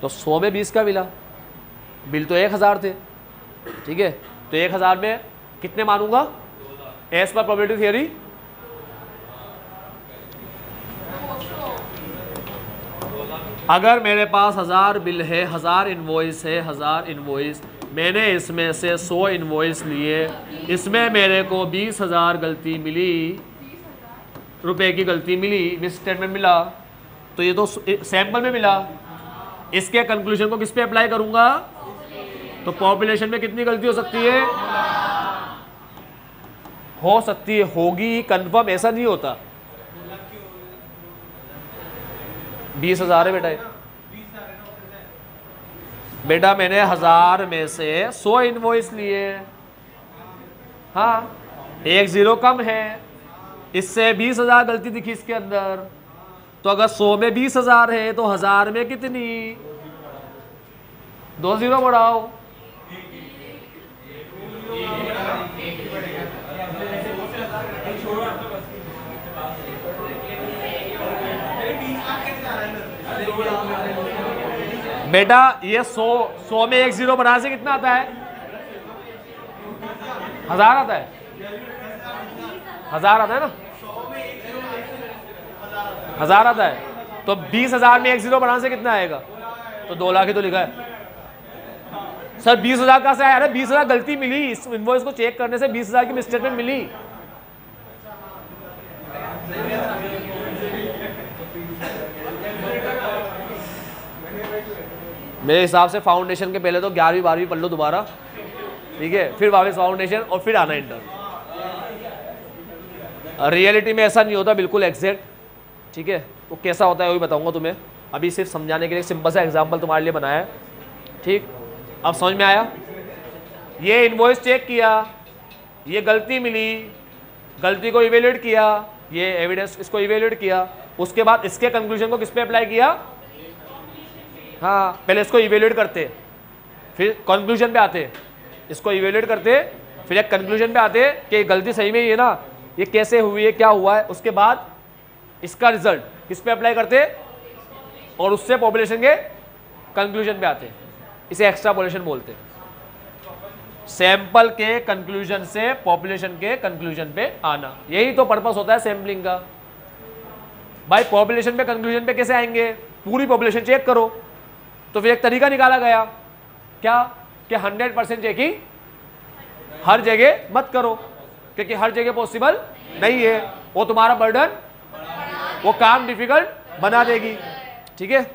तो 100 में 20 का मिला, बिल तो 1000 थे, ठीक है, तो 1000 में कितने मानूंगा एज पर प्रोबेबिलिटी थियरी? अगर मेरे पास 1000 बिल है, 1000 इनवॉइस है, 1000 इनवॉइस, मैंने इसमें से 100 इनवॉइस लिए, इसमें मेरे को 20,000 गलती मिली, रुपए की गलती मिली, मिस स्टेटमेंट मिला, तो ये तो सैंपल में मिला। इसके कंक्लूजन को किस पे अप्लाई करूंगा? तो पॉपुलेशन में कितनी गलती हो सकती है? हो सकती है, होगी, कंफर्म ऐसा नहीं होता। 20,000 है बेटा, बेटा मैंने 1000 में से 100 इनवॉइस लिए, हाँ, एक जीरो कम है, इससे 20,000 गलती दिखी इसके अंदर, तो अगर 100 में 20,000 है तो 1000 में कितनी? 2 जीरो बढ़ाओ, बेटा ये 100 में एक जीरो बढ़ाने से कितना आता है? 1000 आता है, 1000 आता है ना, 1000 आता है, तो 20,000 में एक जीरो बढ़ाने से कितना आएगा? तो 2 लाख ही तो लिखा है सर। 20,000 कहाँ से आया? अरे 20,000 गलती मिली, इस इनवॉइस को चेक करने से 20,000 की मिसस्टेटमेंट मिली। मेरे हिसाब से फाउंडेशन के पहले तो 11वीं 12वीं पढ़ लो दोबारा, ठीक है, फिर वापस फाउंडेशन और फिर आना इंटर। रियलिटी में ऐसा नहीं होता बिल्कुल एग्जैक्ट, ठीक है, वो कैसा होता है वो भी बताऊंगा तुम्हें। अभी सिर्फ समझाने के लिए सिंपल सा एग्जांपल तुम्हारे लिए बनाया है, ठीक। अब समझ में आया? ये इनवॉइस चेक किया, ये गलती मिली, गलती को इवेल्यूएट किया, ये एविडेंस इसको इवेल्यूएट किया, उसके बाद इसके कंक्लूजन को किस पे अप्लाई किया? हाँ, पहले इसको इवेल्यूएट करते, फिर कंक्लूजन पे आते, इसको इवेल्यूएट करते, फिर एक कंक्लूजन पे आते कि गलती सही में ही है ना, ये कैसे हुई है, क्या हुआ है, उसके बाद इसका रिजल्ट किस पे अप्लाई करते और उससे पॉपुलेशन के कंक्लूजन पे आते। इसे एक्स्ट्रापोलेशन बोलते हैं। सैंपल के कंक्लूजन से पॉपुलेशन के कंक्लूजन पे आना, यही तो पर्पस होता है सैंपलिंग का। भाई पॉपुलेशन पे कंक्लूजन पे कैसे आएंगे? पूरी पॉपुलेशन चेक करो, तो फिर एक तरीका निकाला गया, क्या कि 100% चेकिंग हर जगह मत करो, क्योंकि हर जगह पॉसिबल नहीं है, वो तुम्हारा बर्डन, वो काम डिफिकल्ट बना देगी, ठीक है।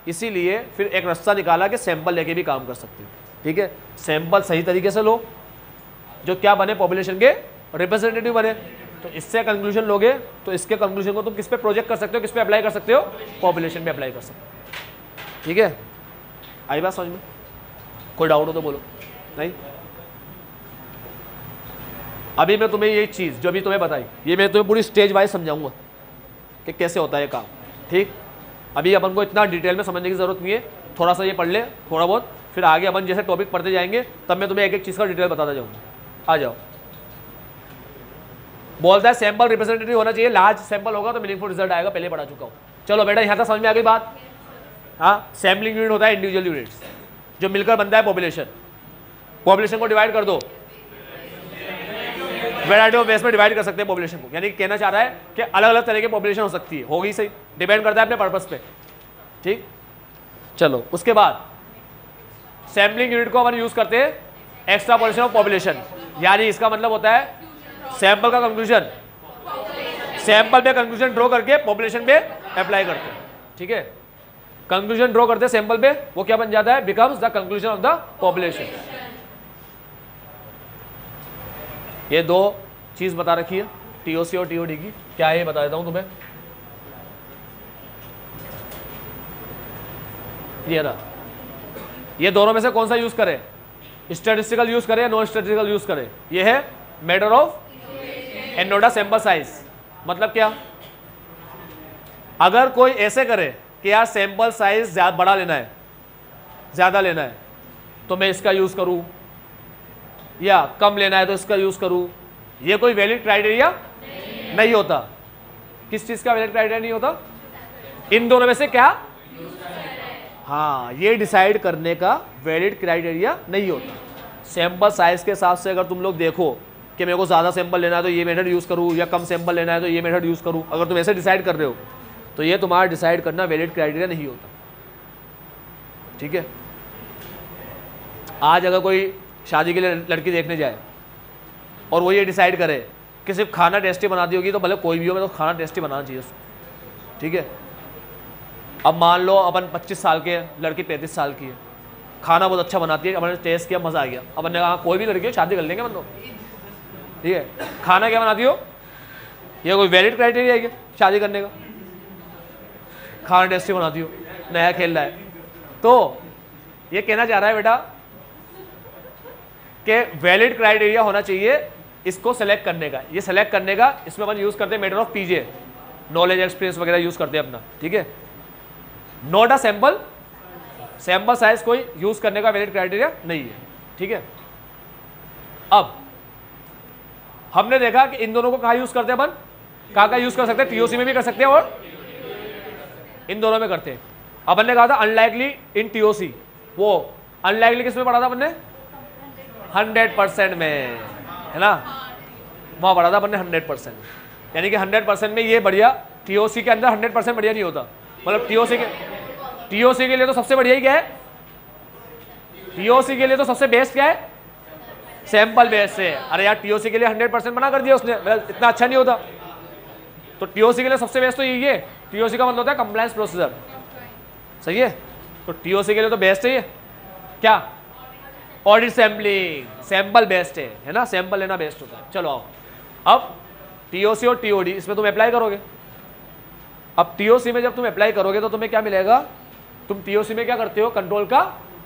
इसीलिए फिर एक रास्ता निकाला कि सैंपल लेके भी काम कर सकते हो, ठीक है। सैंपल सही तरीके से लो, जो क्या बने, पॉपुलेशन के रिप्रेजेंटेटिव बने, तो इससे कंक्लूजन लोगे तो इसके कंक्लूजन को तुम किस पे प्रोजेक्ट कर सकते हो, किस पे अप्लाई कर सकते हो? पॉपुलेशन पे अप्लाई कर सकते हो, ठीक है। आई बात समझ में? कोई डाउट हो तो बोलो। नहीं, अभी मैं तुम्हें ये चीज़ जो अभी तुम्हें बताई, ये मैं तुम्हें पूरी स्टेज वाइज समझाऊंगा कि कैसे होता है ये काम, ठीक। अभी अपन को इतना डिटेल में समझने की ज़रूरत नहीं है, थोड़ा सा ये पढ़ ले थोड़ा बहुत, फिर आगे अपन जैसे टॉपिक पढ़ते जाएंगे तब मैं तुम्हें एक एक चीज़ का डिटेल बताता जाऊँगा। आ जाओ। बोलता है सैंपल रिप्रेजेंटेटिव होना चाहिए, लार्ज सैंपल होगा तो मीनिंगफुल रिजल्ट आएगा, पहले पढ़ा चुका हूँ। चलो बेटा यहाँ तक समझ में आ गई बात। हाँ, सैम्पलिंग यूनिट होता है इंडिविजुअल यूनिट्स जो मिलकर बनता है पॉपुलेशन। पॉपुलेशन को डिवाइड कर दो, वैरायटी ऑफ वेज में डिवाइड कर सकते हैं पॉपुलेशन को, यानी कहना चाह रहा है कि अलग अलग तरह की पॉपुलेशन हो सकती है, होगी सही, डिपेंड करता है अपने पर्पस पे, ठीक। चलो उसके बाद सैम्पलिंग यूनिट को अपन यूज करते हैं एक्स्ट्रापोलेशन ऑफ पॉपुलेशन, यानी इसका मतलब होता है सैंपल का कंक्लूजन, सैंपल पे कंक्लूजन ड्रॉ करके पॉपुलेशन पे अप्लाई करते हैं, ठीक है। कंक्लूजन ड्रॉ करते हैं सैंपल पे, वो क्या बन जाता है? Becomes the conclusion of the population. ये दो चीज बता रखी है, टीओसी और टीओडी की, क्या है ये बता देता हूं तुम्हें। ये रहा, ये दोनों में से कौन सा यूज करें? स्टैटिस्टिकल यूज करें या नॉन स्टैटिस्टिकल यूज करें? ये है matter of and not a sample size. मतलब क्या? अगर कोई ऐसे करे कि यार सैंपल साइज बड़ा लेना है, ज्यादा लेना है, तो मैं इसका यूज करूं, या कम लेना है तो इसका यूज करूं, ये कोई वैलिड क्राइटेरिया नहीं होता। किस चीज का वैलिड क्राइटेरिया नहीं होता? इन दोनों में से क्या हाँ, ये डिसाइड करने का वैलिड क्राइटेरिया नहीं होता। सैंपल साइज के हिसाब से अगर तुम लोग देखो कि मेरे को ज़्यादा सैंपल लेना है तो ये मेथड यूज़ करूँ, या कम सैंपल लेना है तो ये मेथड यूज़ करूँ, अगर तुम ऐसे डिसाइड कर रहे हो तो ये तुम्हारा डिसाइड करना वैलिड क्राइटेरिया नहीं होता। ठीक है, आज अगर कोई शादी के लिए लड़की देखने जाए और वो ये डिसाइड करे कि सिर्फ खाना टेस्टी बनाती होगी, तो भले कोई भी हो, मैं तो खाना टेस्टी बनाना चाहिए उसको। ठीक है, अब मान लो अपन 25 साल के, लड़की 35 साल की है, खाना बहुत अच्छा बनाती है, अपन ने टेस्ट किया, मज़ा आ गया, अपन ने कहा कोई भी लड़की हो शादी कर लेंगे अपन तो। ठीक है, खाना क्या बनाती हो, ये कोई वैलिड क्राइटेरिया है क्या शादी करने का? खाना टेस्टी बनाती हो, नया खेल रहा है, तो ये कहना चाह रहा है बेटा कि वैलिड क्राइटेरिया होना चाहिए इसको सेलेक्ट करने का। ये सेलेक्ट करने का इसमें अपन यूज़ करते हैं method of PJ, knowledge experience वगैरह यूज़ करते हैं अपना। ठीक है, not a sample, sample size कोई यूज़ करने का वैलिड क्राइटेरिया नहीं है। ठीक है, अब हमने देखा कि इन दोनों को कहाँ यूज़ करते हैं अपन, कहाँ यूज़ कर सकते हैं, टीओसी में भी कर सकते हैं और इन दोनों में करते हैं। अपन ने कहा था अनलाइकली इन टीओसी, वो अनलाइकली किस में पढ़ा था अपन ने? 100% में, है ना, वहाँ पढ़ा था अपन ने 100%, यानी कि 100% में ये बढ़िया, टीओसी के अंदर 100% बढ़िया नहीं होता। मतलब टीओसी के लिए तो सबसे बढ़िया ही क्या है, टीओसी के लिए तो सबसे बेस्ट क्या है, सैंपल बेस्ड है। अरे यार टीओसी के लिए 100% मना कर दिया उसने, इतना अच्छा नहीं होता। तो टीओसी के लिए सबसे बेस्ट तो यही है, टीओसी का मतलब होता है कंप्लायंस प्रोसीजर, सही है। तो टीओसी के लिए तो बेस्ट है ये क्या, ऑडिट सैम्पलिंग, सैंपल बेस्ड है ना, सैंपल लेना बेस्ट होता है। चलो आओ, अब टीओसी और टीओडी इसमें तुम अप्लाई करोगे। अब टीओसी में जब तुम अप्लाई करोगे तो तुम्हें क्या मिलेगा, तुम टीओसी में क्या करते हो, कंट्रोल का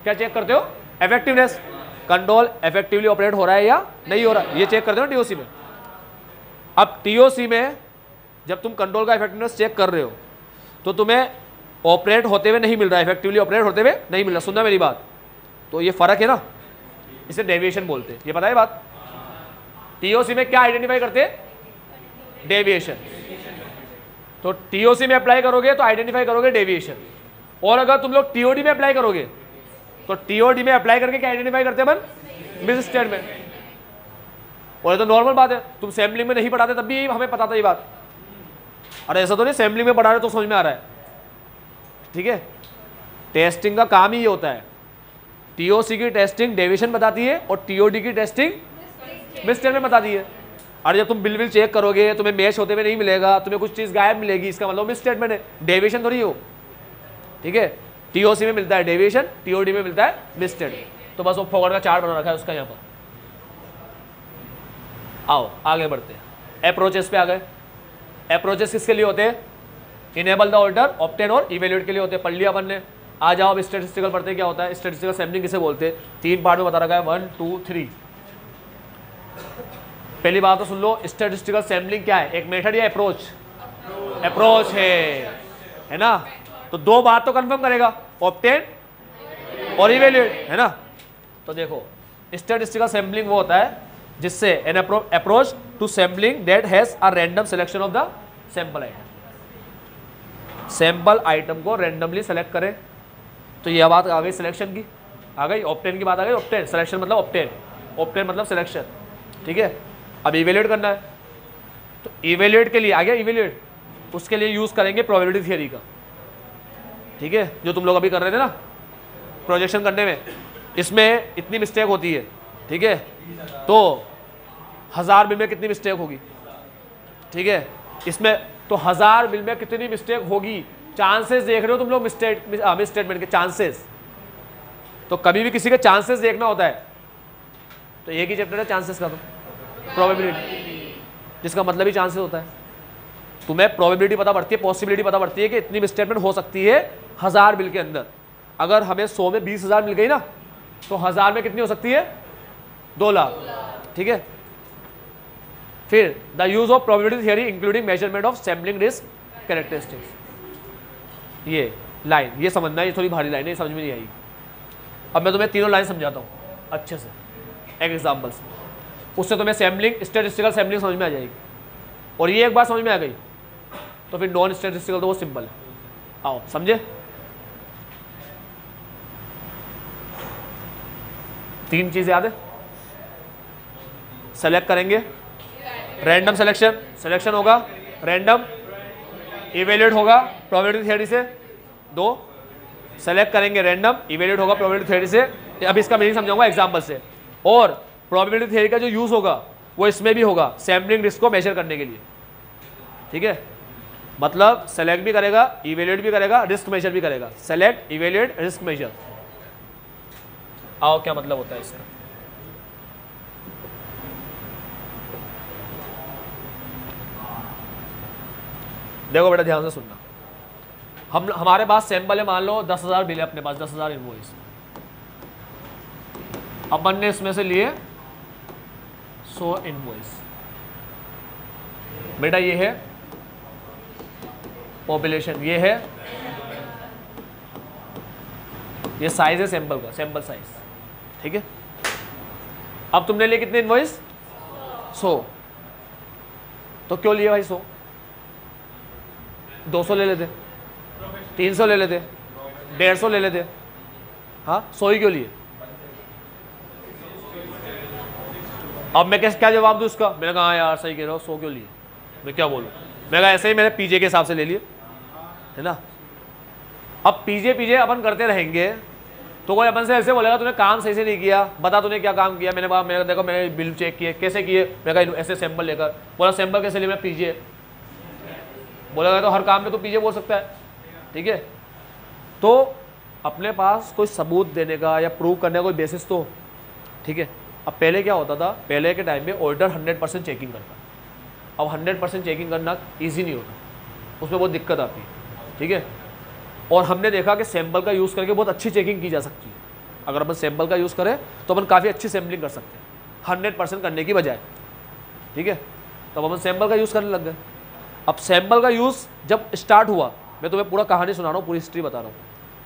क्या चेक करते हो, इफेक्टिवनेस, कंट्रोल इफेक्टिवली ऑपरेट हो रहा है या नहीं हो रहा है, ये चेक करते हो टीओसी में। अब टीओसी में जब तुम कंट्रोल का इफेक्टिवनेस चेक कर रहे हो तो तुम्हें ऑपरेट होते हुए नहीं मिल रहा है, इफेक्टिवली ऑपरेट होते हुए नहीं मिल रहा, सुनना मेरी बात, तो ये फर्क है ना, इसे डेविएशन बोलते हैं, ये पता है बात। टीओसी में क्या आइडेंटिफाई करते हैं, डेविएशन। तो टीओसी में अप्लाई करोगे तो आइडेंटिफाई करोगे डेविएशन, और अगर तुम लोग टीओडी में अप्लाई करोगे तो टीओडी में अप्लाई करके क्या आइडेंटिफाई करते हैं अपन, मिस स्टेटमेंट। और ये तो नॉर्मल बात है, तुम सैम्पलिंग में नहीं पढ़ाते तब भी हमें पता था ये बात। अरे ऐसा तो नहीं सैम्पलिंग में पढ़ा रहे तो समझ में आ रहा है। ठीक है, टेस्टिंग का काम ही ये होता है, टीओसी की टेस्टिंग डेविएशन बताती है और टीओडी की टेस्टिंग मिस स्टेटमेंट बताती है। और जब तुम बिल विल चेक करोगे तुम्हें मैच होते हुए नहीं मिलेगा, तुम्हें कुछ चीज़ गायब मिलेगी, इसका मतलब मिस स्टेटमेंट है, डेविएशन थोड़ी हो। ठीक है, टीओसी में मिलता है डेविएशन, टीओडी में मिलता है मिस स्टेटमेंट। तो बस वो फॉरवर्ड का चार्ट बना रखा है उसका यहाँ पर। आओ आगे बढ़ते हैं, अप्रोचेस पे आ गए। अप्रोचेस किसके लिए होते हैं, इनेबल द ऑर्डर, ऑब्टेन और इवेल्यूएट के लिए होते हैं, पढ़ लिया अपन ने। आ जाओ अब स्टैटिस्टिकल पढ़ते हैं क्या होता है, स्टैटिस्टिकल सैम्पलिंग किसे बोलते हैं, 3 पार्ट में बता रखा है, 1 2 3। पहली बात तो सुन लो, स्टैटिस्टिकल सैम्पलिंग क्या है, एक मेथड या अप्रोच, अप्रोच है ना। तो 2 बात तो कंफर्म करेगा, ऑब्टेन और इवेल्यूएट, है ना। तो देखो स्टैटिस्टिकल सैम्पलिंग वो होता है जिससे an approach to sampling that has a random selection of the sample item, sample item को रैंडमली सेलेक्ट करें। तो यह बात आ गई सिलेक्शन की, आ गई ऑब्टेन की बात आ गई, ऑब्टेन सिलेक्शन मतलब ऑब्टेन, ऑब्टेन मतलब सिलेक्शन। ठीक है, अब इवेल्यूएट करना है, तो इवेल्यूएट के लिए आ गया इवेल्यूएट, उसके लिए यूज़ करेंगे प्रोबेबिलिटी थियरी का। ठीक है, जो तुम लोग अभी कर रहे थे ना प्रोजेक्शन करने में, इसमें इतनी मिस्टेक होती है। ठीक है, तो 1000 बिल में कितनी मिस्टेक होगी, ठीक है, इसमें तो 1000 बिल में कितनी मिस्टेक होगी, चांसेस देख रहे हो तुम लोग मिस स्टेटमेंट के चांसेस। तो कभी भी किसी के चांसेस देखना होता है तो एक ही चैप्टर है चांसेस का, तो प्रोबेबिलिटी, जिसका मतलब ही चांसेस होता है। तुम्हें प्रोबेबिलिटी पता पड़ती है, पॉसिबिलिटी पता पड़ती है कि इतनी मिसस्टेटमेंट हो सकती है 1000 बिल के अंदर। अगर हमें 100 में 20,000 मिल गई ना, तो 1000 में कितनी हो सकती है, 2 लाख। ठीक है, फिर the use of probability theory including measurement of sampling risk characteristics, ये लाइन ये समझना, ये थोड़ी भारी लाइन है, समझ में नहीं आई। अब मैं तुम्हें तीनों लाइन समझाता हूँ अच्छे से एक एग्जाम्पल से, उससे तुम्हें सैम्पलिंग स्टैटिस्टिकल सैम्पलिंग समझ में आ जाएगी। और ये एक बार समझ में आ गई तो फिर नॉन स्टैटिस्टिकल तो वो सिंपल है। आओ समझे, 3 चीज़ याद है, सेलेक्ट करेंगे, रैंडम सिलेक्शन होगा, रैंडम इवेल्यूएट होगा प्रोबेबिलिटी थ्योरी से, 2 सेलेक्ट करेंगे, रैंडम इवेल्यूएट होगा प्रोबेबिलिटी थ्योरी से। अब इसका मीनिंग समझाऊंगा एग्जांपल से। और प्रोबेबिलिटी थ्योरी का जो यूज होगा वो इसमें भी होगा, सैम्पलिंग रिस्क को मेजर करने के लिए। ठीक है, मतलब सेलेक्ट भी करेगा, इवेल्यूएट भी करेगा, रिस्क मेजर भी करेगा। Select, evaluate, risk measure. आओ क्या मतलब होता है इसका। देखो बेटा ध्यान से सुनना, हमारे पास सैंपल है, मान लो 10,000 बिल है अपने पास, 10,000 इनवॉइस। अपन ने इसमें से लिए 100 इनवॉइस। बेटा ये है पॉपुलेशन, ये है, ये साइज है सैंपल का, सैंपल साइज। ठीक है, अब तुमने लिए कितने इनवॉइस? 100। तो क्यों लिए भाई 100? 200 ले लेते, 300 ले लेते, 150 ले लेते। हाँ, 100 ही क्यों लिए? अब मैं क्या जवाब दूँ उसका? मैंने कहा हाँ यार सही कह रहा हो, 100 क्यों लिए? मैं क्या बोलूँ? मैं कहा ऐसे ही मैंने पीजे के हिसाब से ले लिए, है ना। अब पीजे अपन करते रहेंगे तो कोई अपन से ऐसे बोलेगा तूने काम सही से नहीं किया, बता तूने क्या काम किया। मैंने कहा मेरे देखो मैंने बिल चेक किए, कैसे किए? मैं कहा ऐसे सैंपल लेकर। बोला सैंपल कैसे लिए? मैं पीजे। बोलेगा तो हर काम में तो पीजे बोल सकता है। ठीक है, तो अपने पास कोई सबूत देने का या प्रूव करने का कोई बेसिस तो। ठीक है, अब पहले क्या होता था, पहले के टाइम में ऑडिटर 100% चेकिंग करता। अब 100% चेकिंग करना ईजी नहीं होता, उसमें बहुत दिक्कत आती है। ठीक है, और हमने देखा कि सैंपल का यूज़ करके बहुत अच्छी चेकिंग की जा सकती है। अगर अपन सैंपल का यूज़ करें तो अपन काफ़ी अच्छी सैम्पलिंग कर सकते हैं 100% करने की बजाय। ठीक है, तो अब अपन सैंपल का यूज़ करने लग गए। अब सैंपल का यूज़ जब स्टार्ट हुआ, मैं तुम्हें पूरा कहानी सुना रहा हूँ, पूरी हिस्ट्री बता रहा हूँ।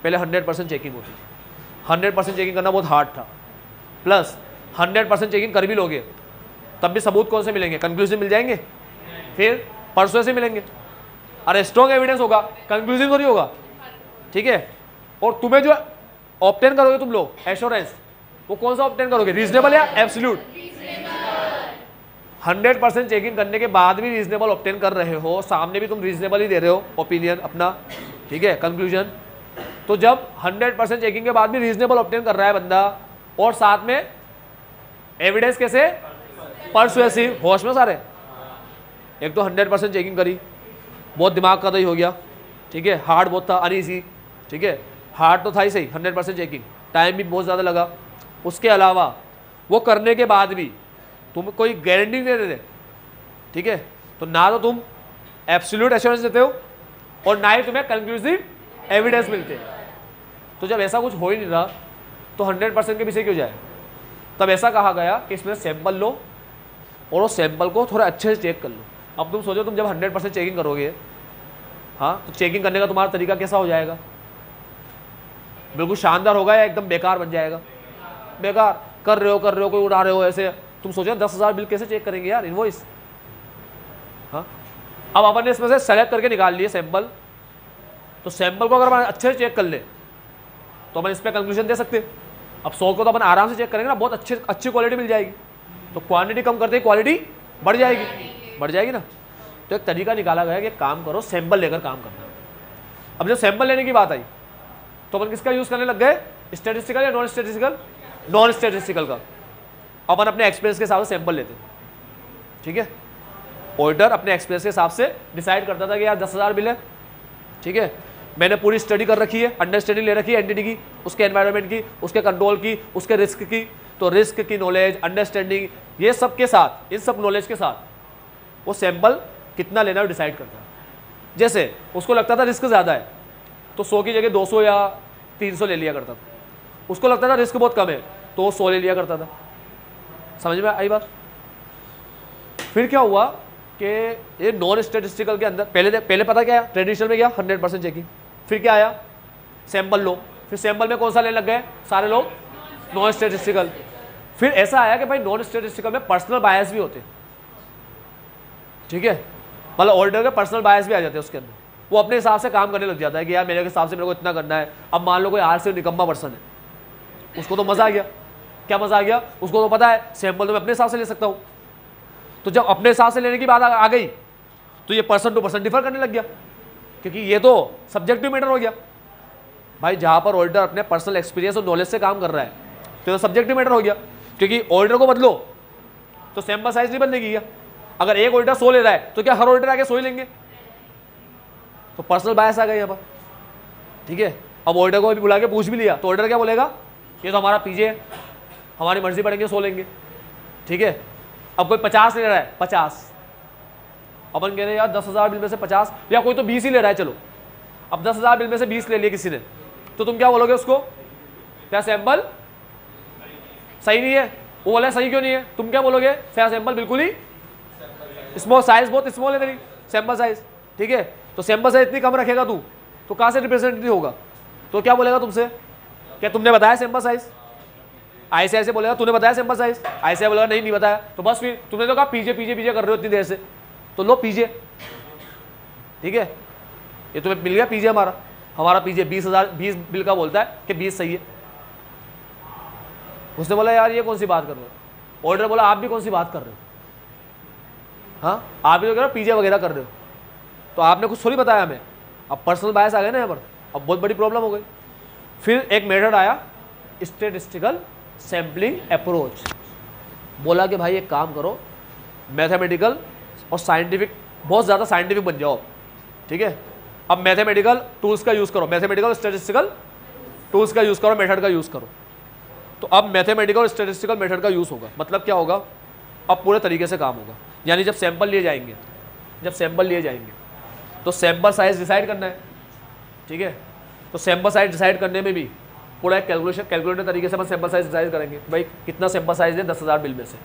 पहले 100% चेकिंग होती थी। 100% चेकिंग करना बहुत हार्ड था, प्लस 100% चेकिंग कर भी लोगे तब भी सबूत कौन से मिलेंगे? कंक्लूसिव मिल जाएंगे, फिर परसों से मिलेंगे। अरे स्ट्रॉन्ग एविडेंस होगा, कंक्लूसिव तो नहीं होगा। ठीक है, और तुम्हें जो ऑब्टेन करोगे तुम लोग एश्योरेंस, वो कौन सा ऑब्टेन करोगे? रीजनेबल या एब्सोल्यूट? 100% चेकिंग करने के बाद भी रीजनेबल ऑब्टेन कर रहे हो, सामने भी तुम रीजनेबल ही दे रहे हो ओपिनियन अपना। ठीक है, कंक्लूजन। तो जब 100% चेकिंग के बाद भी रीजनेबल ऑब्टेन कर रहा है बंदा, और साथ में एविडेंस कैसे? परसुएसिव। होश में सारे, एक तो 100% चेकिंग करी, बहुत दिमाग का दही हो गया। ठीक है, हार्ड बहुत था, अनईजी। ठीक है, हार्ड तो था ही सही, 100% चेकिंग, टाइम भी बहुत ज़्यादा लगा। उसके अलावा वो करने के बाद भी तुम कोई गारंटी नहीं देते। ठीक है, तो ना तो तुम एब्सोल्यूट एश्योरेंस देते हो और ना ही तुम्हें कंक्लूसिव एविडेंस मिलते। तो जब ऐसा कुछ हो ही नहीं रहा तो 100% के पीछे क्यों जाए? तब ऐसा कहा गया कि इसमें सैंपल लो और उस सैंपल को थोड़ा अच्छे से चेक कर लो। अब तुम सोचो, तुम जब 100% चेकिंग करोगे, हाँ, तो चेकिंग करने का तुम्हारा तरीका कैसा हो जाएगा? बिल्कुल शानदार होगा या एकदम बेकार बन जाएगा? बेकार। कर रहे हो कोई उड़ा रहे हो ऐसे। तुम सोचो 10,000 बिल कैसे चेक करेंगे यार, इनवॉइस। हाँ, अब अपन ने इसमें से सेलेक्ट करके निकाल लिए सैंपल, तो सैंपल को अगर अपन अच्छे से चेक कर ले तो अपन इस पर कंक्लूजन दे सकते। अब 100 को तो अपन आराम से चेक करेंगे ना, बहुत अच्छी क्वालिटी मिल जाएगी। तो क्वांटिटी कम करते ही क्वालिटी बढ़ जाएगी ना। तो एक तरीका निकाला गया कि काम करो, सैंपल लेकर काम करना। अब जब सैंपल लेने की बात आई तो अपन किसका यूज़ करने लग गए? स्टैटिस्टिकल या नॉन स्टैटिस्टिकल? नॉन स्टैटिस्टिकल का। अपन अपने एक्सपीरियंस के हिसाब से सैंपल लेते। ठीक है, ऑडिटर अपने एक्सपीरियंस के हिसाब से डिसाइड करता था कि यार 10,000 बिल है। ठीक है, मैंने पूरी स्टडी कर रखी है, अंडरस्टैंडिंग ले रखी है एंटिटी की, उसके एनवायरनमेंट की, उसके कंट्रोल की, उसके रिस्क की। तो रिस्क की नॉलेज, अंडरस्टैंडिंग, ये सब के साथ, इन सब नॉलेज के साथ वो सैंपल कितना लेना है डिसाइड करता है। जैसे उसको लगता था रिस्क ज़्यादा है तो 100 की जगह 200 या 300 ले लिया करता था। उसको लगता था रिस्क बहुत कम है तो वो 100 ले लिया करता था। समझ में आई बात? फिर क्या हुआ कि ये नॉन स्टैटिस्टिकल के अंदर पहले पता क्या है? ट्रेडिशनल में गया 100% चेकिंग। फिर क्या आया? सैंपल लो। फिर सैंपल में कौन सा लेने लग गए सारे लोग? Non statistical. फिर ऐसा आया कि भाई नॉन स्टैटिस्टिकल में पर्सनल बायस भी होते। ठीक है, मतलब ऑडिटर के पर्सनल बायस भी आ जाते हैं उसके अंदर। वो अपने हिसाब से काम करने लग जाता है कि यार मेरे हिसाब से मेरे को इतना करना है। अब मान लो कोई आर से निकम्मा पर्सन है, उसको तो मज़ा आ गया क्या मजा आ गया, उसको तो पता है सैंपल तो मैं अपने हिसाब से ले सकता हूं। तो जब अपने हिसाब से लेने की बात आ गई तो ये पर्सन टू पर्सन डिफर करने लग गया, क्योंकि ये तो सब्जेक्टिव मैटर हो गया भाई। जहां पर ऑडिटर अपने पर्सनल एक्सपीरियंस और नॉलेज से काम कर रहा है तो सब्जेक्टिव मैटर हो गया, क्योंकि ऑडिटर को बदलो तो सैंपल साइज नहीं बदलेगी क्या। अगर एक ऑडिटर 100 ले रहा है तो क्या हर ऑडिटर आके 100 ही लेंगे, तो पर्सनल बायस आ गया यहाँ पर, ठीक है। अब ऑडिटर को भी बुला के पूछ भी लिया तो ऑडिटर क्या बोलेगा, ये तो हमारा पीजे है, हमारी मर्जी पड़ेंगे 100 लेंगे, ठीक है। अब कोई 50 ले रहा है, 50 अपन कह रहे हैं यार 10,000 बिल में से 50, या कोई तो 20 ही ले रहा है, चलो अब 10,000 बिल में से 20 ले लिए किसी ने, तो तुम क्या बोलोगे उसको, क्या सैंपल सही नहीं है, वो बोला सही क्यों नहीं है, तुम क्या बोलोगे, क्या सैंपल बिल्कुल ही स्मॉल, साइज बहुत स्मॉल है तेरी सैंपल साइज, ठीक है। तो सैंपल साइज इतनी कम रखेगा तू तो कहाँ से रिप्रेजेंटेटिव होगा, तो क्या बोलेगा तुमसे, क्या तुमने बताया सैंपल साइज, ऐसे बोलेगा तूने बताया सैंपल साइज, ऐसे बोलेगा नहीं बताया, तो बस फिर तुमने तो कहा पीजे पीजे पीजे कर रहे हो इतनी देर से, तो लो पीजे, ठीक है। ये तुम्हें मिल गया पीजे, हमारा पीजे 20 बिल का बोलता है कि 20 सही है। उसने बोला यार ये कौन सी बात कर रहे हो, ऑर्डर बोला आप भी कौन सी बात कर रहे हो, हाँ आप भी तो कह रहे हो पीजे वगैरह कर रहे हो, तो आपने कुछ थोड़ी बताया हमें। अब पर्सनल बायस आ गए ना यहाँ पर, अब बहुत बड़ी प्रॉब्लम हो गई। फिर एक मेथड आया स्टैटिस्टिकल सैम्पलिंग अप्रोच, बोला कि भाई एक काम करो, मैथमेटिकल और साइंटिफिक, बहुत ज़्यादा साइंटिफिक बन जाओ, ठीक है। अब मैथमेटिकल टूल्स का यूज़ करो, मैथमेटिकल स्टैटिस्टिकल टूल्स का यूज़ करो, मेथड का यूज़ करो। तो अब मैथमेटिकल और स्टैटिस्टिकल मेथड का यूज़ होगा, मतलब क्या होगा, अब पूरे तरीके से काम होगा। यानी जब सैंपल लिए जाएंगे, तो सैंपल साइज डिसाइड करना है, ठीक है। तो सैंपल साइज डिसाइड करने में भी पूरा एक कैलकुलेटर तरीके से हम सैंपल साइज डिसाइड करेंगे, भाई कितना सैंपल साइज है 10,000 बिल में से,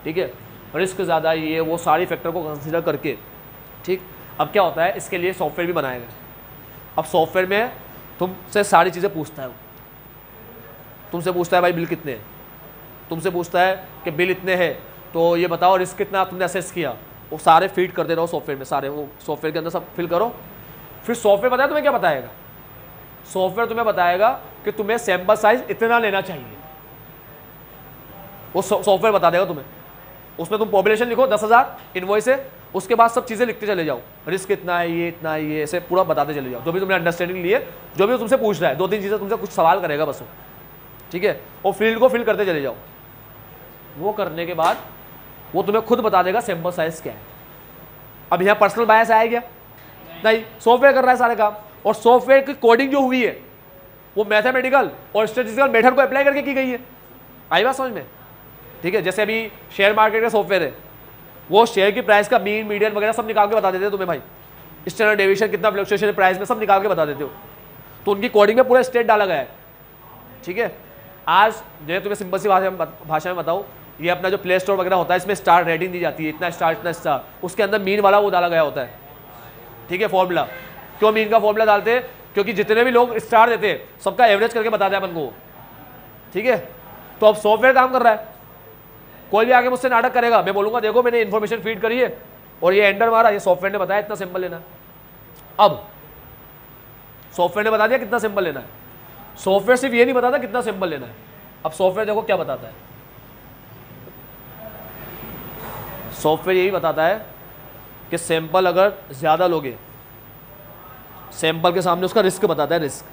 ठीक है। रिस्क ज़्यादा ये वो सारी फैक्टर को कंसीडर करके, ठीक। अब क्या होता है, इसके लिए सॉफ्टवेयर भी बनाया गया। अब सॉफ्टवेयर में तुमसे सारी चीज़ें पूछता है, तुमसे पूछता है भाई बिल कितने हैं, तुमसे पूछता है कि बिल इतने हैं तो ये बताओ रिस्क कितना तुमने असेस किया, वो सारे फीड करते रहो सॉफ्टवेयर में, सारे वो सॉफ्टवेयर के अंदर सब फिल करो। फिर सॉफ्टवेयर बताया तुम्हें क्या बताएगा, सॉफ्टवेयर तुम्हें बताएगा कि तुम्हें सैंपल साइज इतना लेना चाहिए, वो सॉफ्टवेयर बता देगा तुम्हें। उसमें तुम पॉपुलेशन लिखो 10,000 इनवॉइस है, उसके बाद सब चीज़ें लिखते चले जाओ, रिस्क इतना है, ये इतना है, ये ऐसे पूरा बताते चले जाओ, जो भी तुमने अंडरस्टैंडिंग लिए, जो भी तुमसे पूछ रहा है, 2-3 चीज़ें तुमसे कुछ सवाल करेगा बस वो, ठीक है। और फील्ड को फिल करते चले जाओ। वो करने के बाद वो तुम्हें खुद बता देगा सैंपल साइज क्या है। अब यहाँ पर्सनल बायस आया क्या, नहीं, सॉफ्टवेयर कर रहा है सारे काम, और सॉफ्टवेयर की कोडिंग जो हुई है वो मैथमेटिकल और स्टैटिस्टिकल मेथड को अप्लाई करके की गई है। आई बात समझ में, ठीक है। जैसे अभी शेयर मार्केट का सॉफ्टवेयर है, वो शेयर की प्राइस का मीन मीडियन वगैरह सब निकाल के बता देते हैं तुम्हें, भाई स्टैंडर्ड डेविएशन कितना फ्लक्चुएशन है प्राइस में, सब निकाल के बता देते हो। तो उनकी कोडिंग में पूरा स्टेट डाला गया है, ठीक है। आज जो तुम्हें सिंपल सी भाषा में बताऊँ, ये अपना जो प्ले स्टोर वगैरह होता है इसमें स्टार रेटिंग दी जाती है, इतना स्टार, उसके अंदर मीन वाला वो डाला गया होता है, ठीक है, फॉर्मूला। क्यों मीन का फॉर्मूला डालते हैं, क्योंकि जितने भी लोग स्टार देते हैं सबका एवरेज करके बताते हैं अपन को, ठीक है। तो अब सॉफ्टवेयर काम कर रहा है, कोई भी आगे मुझसे नाटक करेगा, मैं बोलूंगा देखो मैंने इन्फॉर्मेशन फीड करी है और ये एंटर मारा, ये सॉफ्टवेयर ने बताया इतना सिंपल लेना है। अब सॉफ्टवेयर ने बता दिया कितना सिंपल लेना है, सॉफ्टवेयर सिर्फ ये नहीं बताता कितना सिंपल लेना है। अब सॉफ्टवेयर देखो क्या बताता है, सॉफ्टवेयर यही बताता है कि सैंपल अगर ज़्यादा लोगे, सैंपल के सामने उसका रिस्क बताता है, रिस्क,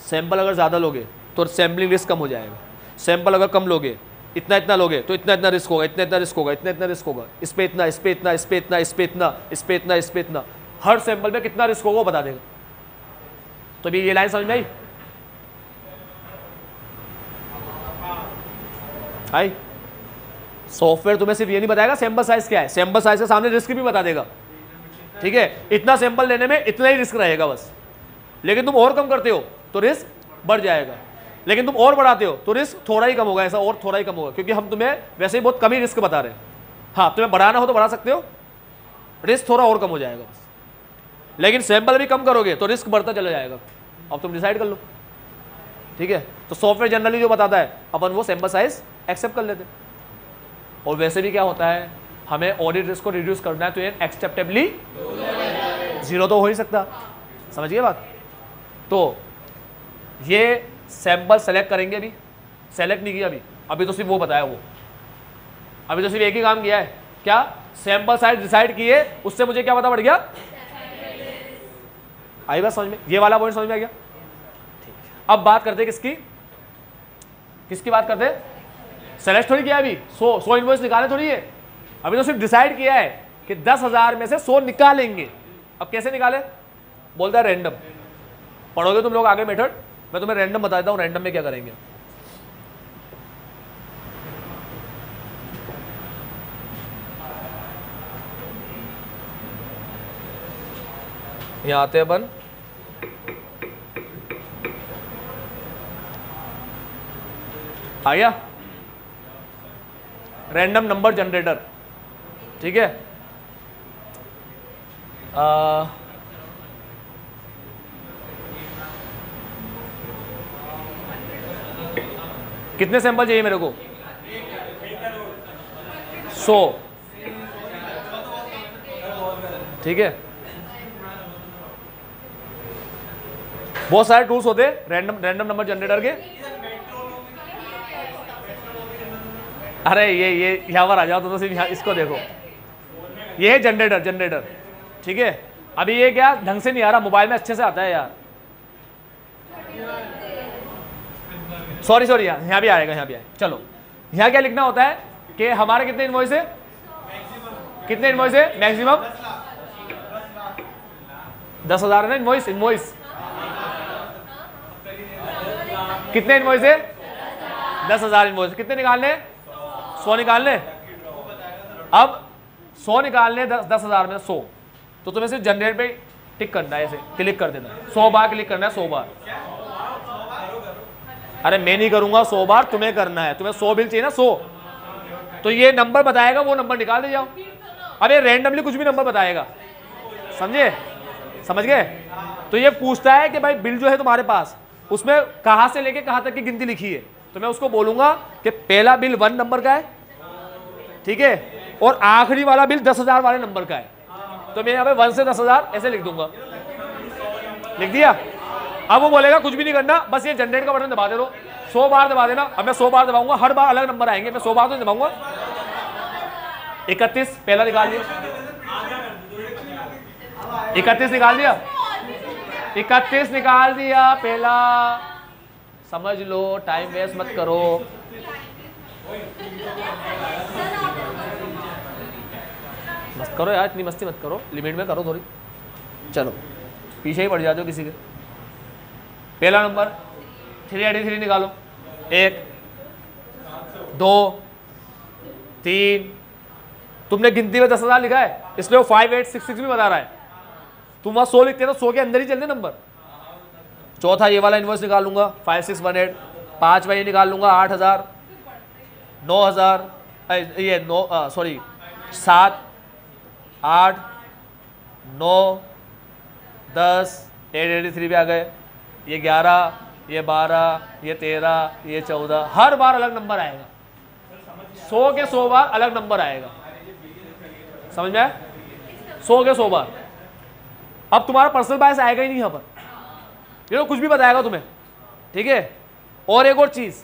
सैंपल अगर ज़्यादा लोगे तो सैम्पलिंग रिस्क कम हो जाएगा, सैंपल अगर कम लोगे, इतना लोगे तो इतना रिस्क होगा, इतना रिस्क होगा, इतना रिस्क होगा, इस पे इतना, इस पे इतना, इस पे इतना, इस पे इतना, इस पे इतना, इस पे इतना, हर सैंपल में कितना रिस्क होगा वो बता देगा। तो अभी ये लाइन समझ में आई? सॉफ्टवेयर तुम्हें सिर्फ ये नहीं बताएगा सैंपल साइज क्या है, सैंपल साइज के सामने रिस्क भी बता देगा, ठीक है। इतना सैंपल लेने में इतना ही रिस्क रहेगा बस, लेकिन तुम और कम करते हो तो रिस्क बढ़ जाएगा, लेकिन तुम और बढ़ाते हो तो रिस्क थोड़ा ही कम होगा, ऐसा और थोड़ा ही कम होगा, क्योंकि हम तुम्हें वैसे ही बहुत कम ही रिस्क बता रहे हैं। हाँ, तुम्हें बढ़ाना हो तो बढ़ा सकते हो, रिस्क थोड़ा और कम हो जाएगा बस, लेकिन सैंपल भी कम करोगे तो रिस्क बढ़ता चला जाएगा। अब तुम डिसाइड कर लो, ठीक है। तो सॉफ्टवेयर जनरली जो बताता है अपन वो सैंपल साइज एक्सेप्ट कर लेते। और वैसे भी क्या होता है, हमें ऑडिट रिस्क को रिड्यूस करना है तो ये एक्सेप्टेबली जीरो तो हो ही सकता, समझिए बात। तो ये सैंपल सेलेक्ट करेंगे, अभी सेलेक्ट नहीं किया, अभी तो सिर्फ वो बताया, वो अभी तो सिर्फ एक ही काम किया है, क्या सैंपल साइज डिसाइड किए, उससे मुझे क्या पता पड़ गया, आई बात समझ में, ये वाला पॉइंट समझ में आ गया। ठीक, अब बात करते किसकी किसकी बात करते, सेलेक्ट थोड़ी किया अभी, 100 इनवॉइस निकाले थोड़ी है, अभी तो सिर्फ डिसाइड किया है कि 10,000 में से 100 निकालेंगे। अब कैसे निकाले, बोलता है रैंडम। पढ़ोगे तुम लोग आगे मेथड, मैं तुम्हें रैंडम बता देता हूँ रैंडम में क्या करेंगे। यहाँ आते हैं अपन, आ गया रैंडम नंबर जनरेटर, ठीक है। कितने सैंपल चाहिए मेरे को, 100, ठीक है। बहुत सारे टूल्स होते हैं रैंडम नंबर जनरेटर के। अरे ये यहाँ पर आ जाओ तो सिर्फ इसको देखो, ये है जनरेटर, ठीक है। अभी ये क्या ढंग से नहीं आ रहा, मोबाइल में अच्छे से आता है यार, सॉरी यहाँ भी आएगा, यहाँ भी आएगा। चलो यहाँ क्या लिखना होता है कि हमारे कितने इनवॉइस है, कितने इनवॉइस है, मैक्सिमम 10,000 है ना इनवॉइस, कितने इनवॉइस है, 10,000 इनवॉइस, कितने निकालने, 100 निकालने। अब 100 निकालने 10,000 में 100, तो तुम्हें सिर्फ जनरेट पे टिक करना है, ऐसे क्लिक कर देना, 100 बार क्लिक करना है, 100 बार। अरे मैं नहीं करूंगा, 100 बार तुम्हें करना है, तुम्हें 100 बिल चाहिए ना, 100, तो ये नंबर बताएगा, वो नंबर निकाल दे जाओ। अब ये रैंडमली कुछ भी नंबर बताएगा, समझ गए। तो ये पूछता है कि भाई बिल जो है तुम्हारे पास, उसमें कहां से लेके कहां तक की गिनती लिखी है, तो मैं उसको बोलूंगा कि पहला बिल 1 नंबर का है, ठीक है, और आखिरी वाला बिल 10,000 वाले नंबर का है, तो मैं यहाँ पे 1 से 10,000 ऐसे लिख दूंगा, लिख दिया। अब वो बोलेगा कुछ भी नहीं करना, बस ये जनरेट का बटन दबा दे दो, 100 बार दबा देना। अब मैं 100 बार दबाऊंगा, हर बार अलग नंबर आएंगे, मैं 100 बार तो दबाऊंगा। 31 पहला निकाल दिया, 31 निकाल दिया, 31 निकाल दिया पहला, समझ लो, टाइम वेस्ट मत करो। मत करो यार, इतनी मस्ती मत करो, लिमिट में करो थोड़ी, चलो पीछे ही पड़ जाते हो किसी के। पहला नंबर 383 निकालो, 1 2 3, तुमने गिनती में 10,000 लिखा है, इसलिए वो 5866 भी बता रहा है, तुम वहां 100 लिखते हैं तो 100 के अंदर ही चलते नंबर। चौथा ये वाला इनवॉइस निकाल लूंगा 5618, 5 ये निकाल लूंगा 8,000, 9,000, ये 7 8 9 10, 883 भी आ गए, ये 11, ये 12, ये 13, ये 14, हर बार अलग नंबर आएगा, 100 के 100 बार अलग नंबर आएगा, समझ में आया, 100 के 100 बार। अब तुम्हारा पर्सनल बायस आएगा ही नहीं यहाँ पर, ये तो कुछ भी बताएगा तुम्हें, ठीक है। और एक और चीज,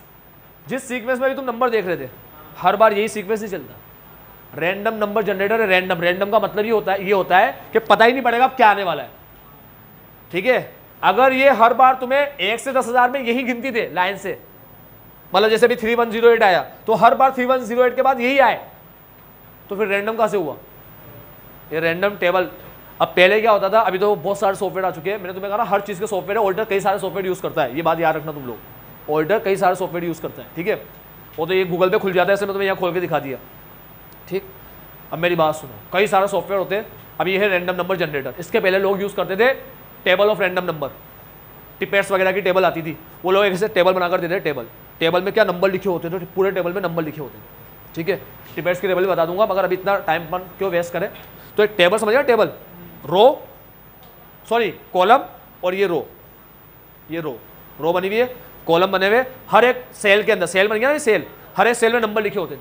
जिस सीक्वेंस में भी तुम नंबर देख रहे थे, हर बार यही सीक्वेंस नहीं चलता, रैंडम नंबर जनरेटर है। रैंडम का मतलब ये होता है कि पता ही नहीं पड़ेगा अब क्या आने वाला है, ठीक है। अगर ये हर बार तुम्हें 1 से 10,000 में यही गिनती दे लाइन से, मतलब जैसे भी 3108 आया तो हर बार 3108 के बाद यही आए, तो फिर रैंडम कहां से हुआ, ये रैंडम टेबल। अब पहले क्या होता था, अभी तो बहुत सारे सॉफ्टवेयर आ चुके हैं, मैंने तुम्हें कहा ना हर चीज के सॉफ्टवेयर है, ऑल्टर कई सारे सॉफ्टवेयर यूज करता है, ये बात याद रखना तुम लोग, ऑल्टर कई सारे सॉफ्टवेयर यूज करता है, ठीक है। वो तो ये गूगल पे खुल जाता है, ऐसे मैं तुम्हें यहाँ खोल के दिखा दिया, ठीक। अब मेरी बात सुनो, कई सारे सॉफ्टवेयर होते हैं। अब ये है रैंडम नंबर जनरेटर, इसके पहले लोग यूज करते थे टेबल ऑफ रैंडम नंबर, टिपेट्स वगैरह की टेबल आती थी, वो लोग ऐसे टेबल बनाकर देते थे। टेबल में क्या नंबर लिखे होते थे, पूरे टेबल में नंबर लिखे होते थे, ठीक है। टिपेट्स की टेबल भी बता दूंगा, मगर अभी इतना टाइम क्यों वेस्ट करें। तो एक टेबल समझिए, टेबल कॉलम, और ये रो बनी हुई है, कॉलम बने हुए, हर एक सेल के अंदर, सेल बन गया ना सेल, हर एक सेल में नंबर लिखे होते थे।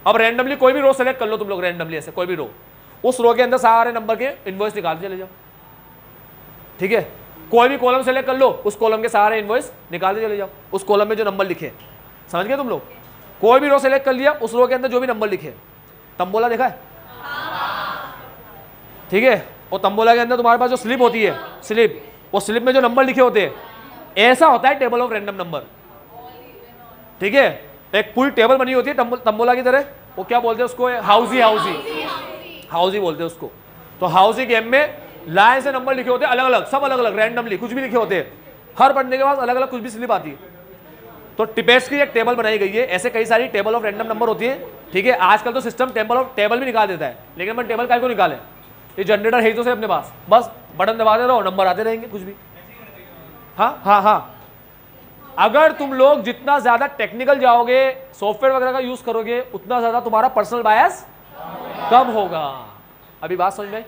अब रैंडमली कोई भी रो सेलेक्ट कर लो तुम लोग, रैंडमली ऐसे कोई भी रो, उस रो के अंदर सारे नंबर के इनवॉइस निकालते चले जाओ, ठीक है। कोई भी कॉलम सेलेक्ट कर लो, उस कॉलम के सारे इनवॉइस निकालते चले जाओ, उस कॉलम में जो नंबर लिखे, समझ गए तुम लोग। कोई भी रो सेलेक्ट कर लिया, उस रो के अंदर जो भी नंबर लिखे, तंबोला देखा है, ठीक है, और तंबोला के अंदर तुम्हारे पास जो स्लिप होती है, स्लिप, वो स्लिप में जो नंबर लिखे होते हैं, ऐसा होता है टेबल ऑफ रैंडम नंबर, ठीक है। एक पूरी टेबल बनी होती है तंबोला की तरह, वो क्या बोलते हैं उसको, हाउजी, हाउजी बोलते हैं उसको। तो हाउजी गेम में लाइन से नंबर लिखे होते हैं अलग अलग, सब अलग अलग, रैंडमली कुछ भी लिखे होते हैं, हर पढ़ने के बाद अलग अलग कुछ भी स्लिप आती है। तो टिपेट्स की एक टेबल बनाई गई है, ऐसे कई सारी टेबल ऑफ रैंडम नंबर होती है, ठीक है। आजकल तो सिस्टम टेबल भी निकाल देता है, लेकिन मैं टेबल को निकाले, ये जनरेटर है ही तो से अपने पास, बस बटन दबाते रहो, नंबर आते रहेंगे कुछ भी। हाँ हाँ हाँ, अगर तुम लोग जितना ज्यादा टेक्निकल जाओगे, सॉफ्टवेयर वगैरह का यूज करोगे, उतना ज्यादा तुम्हारा पर्सनल बायस कम होगा। अभी बात समझ में?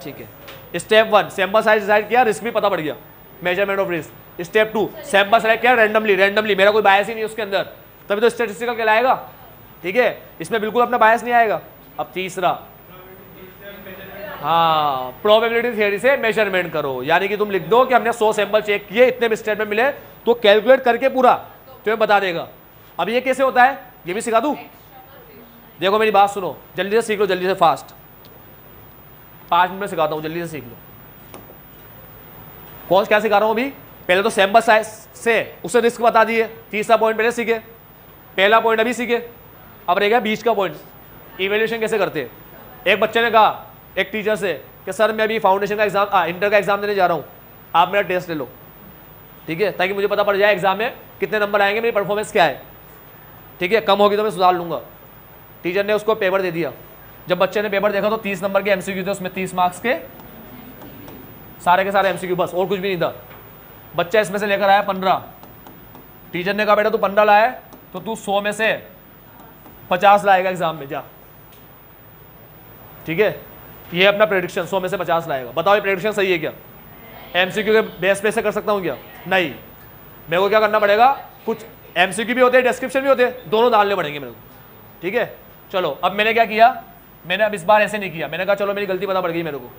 ठीक है। स्टेप 1 सैंपल साइज डिसाइड किया, रिस्क भी पता पड़ गया, measurement of risk. Step 2 sample select किया रैंडमली, मेरा कोई बायस ही नहीं उसके अंदर, तभी तो स्टैटिस्टिकल कहलाएगा, ठीक है, इसमें बिल्कुल अपना बायस नहीं आएगा। अब तीसरा, हाँ, प्रोबेबिलिटी थियरी से मेजरमेंट करो, यानी कि तुम लिख दो कि हमने 100 सैंपल चेक किए, इतने स्टेटमेंट मिले, तो कैलकुलेट करके पूरा तुम्हें बता देगा। अब ये कैसे होता है, ये भी सिखा दूं? देखो मेरी बात सुनो, जल्दी से सीख लो, जल्दी से, फास्ट, 5 मिनट में सिखाता हूं, जल्दी से सीख लो। कौन क्या सिखा रहा हूं अभी? पहले तो सैंपल साइज से उसे रिस्क बता दिए, तीसरा पॉइंट पहले सीखे, पहला पॉइंट अभी सीखे, अब रहेगा बीच का पॉइंट, इवेल्यूएशन कैसे करते हैं। एक बच्चे ने कहा एक टीचर से कि सर मैं अभी फाउंडेशन का एग्जाम, इंटर का एग्जाम देने जा रहा हूँ, आप मेरा टेस्ट ले लो, ठीक है, ताकि मुझे पता पड़ जाए एग्जाम में कितने नंबर आएंगे, मेरी परफॉर्मेंस क्या है, ठीक है, कम होगी तो मैं सुधार लूंगा। टीचर ने उसको पेपर दे दिया, जब बच्चे ने पेपर देखा तो 30 नंबर के एमसीक्यू थे उसमें, 30 मार्क्स के सारे के सारे एमसीक्यू, बस, और कुछ भी नहीं था। बच्चा इसमें से लेकर आया 15, टीचर ने कहा बेटा तू 15 लाया तो तू 100 में से 50 लाएगा एग्जाम में, जा, ठीक है, ये अपना प्रेडिक्शन, 100 में से 50 लाएगा। बताओ ये प्रेडिक्शन सही है क्या? एमसीक्यू के बेस पे से कर सकता हूँ क्या? नहीं, मेरे को क्या करना पड़ेगा, कुछ एमसीक्यू भी होते हैं, डिस्क्रिप्शन भी होते हैं, दोनों डालने पड़ेंगे मेरे को, ठीक है। चलो अब मैंने क्या किया, मैंने अब इस बार ऐसे नहीं किया, मैंने कहा चलो मेरी गलती पता पड़ गई मेरे को,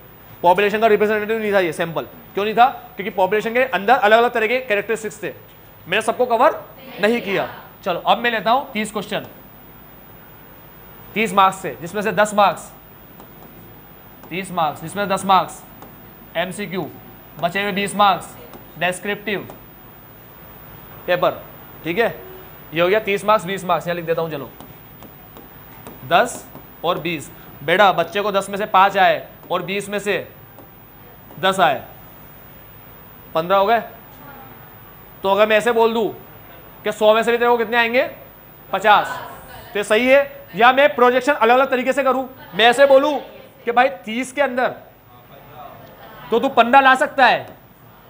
पॉपुलेशन का रिप्रेजेंटेटिव नहीं था ये सैंपल, क्यों नहीं था? क्योंकि पॉपुलेशन के अंदर अलग अलग तरह के कैरेक्टरिस्टिक्स थे, मैंने सबको कवर नहीं किया। चलो अब मैं लेता हूँ 30 क्वेश्चन 30 मार्क्स से, जिसमें से 10 मार्क्स 30 मार्क्स, जिसमें 10 मार्क्स एमसीक्यू, बचे हुए 20 मार्क्स डेस्क्रिप्टिव पेपर, ठीक है। ये हो गया 30 मार्क्स 20 मार्क्स, यहाँ लिख देता हूँ, चलो 10 और 20। बेटा बच्चे को 10 में से 5 आए और 20 में से 10 आए, 15 हो गए। तो अगर मैं ऐसे बोल दूं कि 100 में से भी तेरे को कितने आएंगे, 50, तो ये सही है? या मैं प्रोजेक्शन अलग अलग तरीके से करूं, मैं ऐसे बोलूं कि भाई 30 के अंदर तो तू 15 ला सकता है,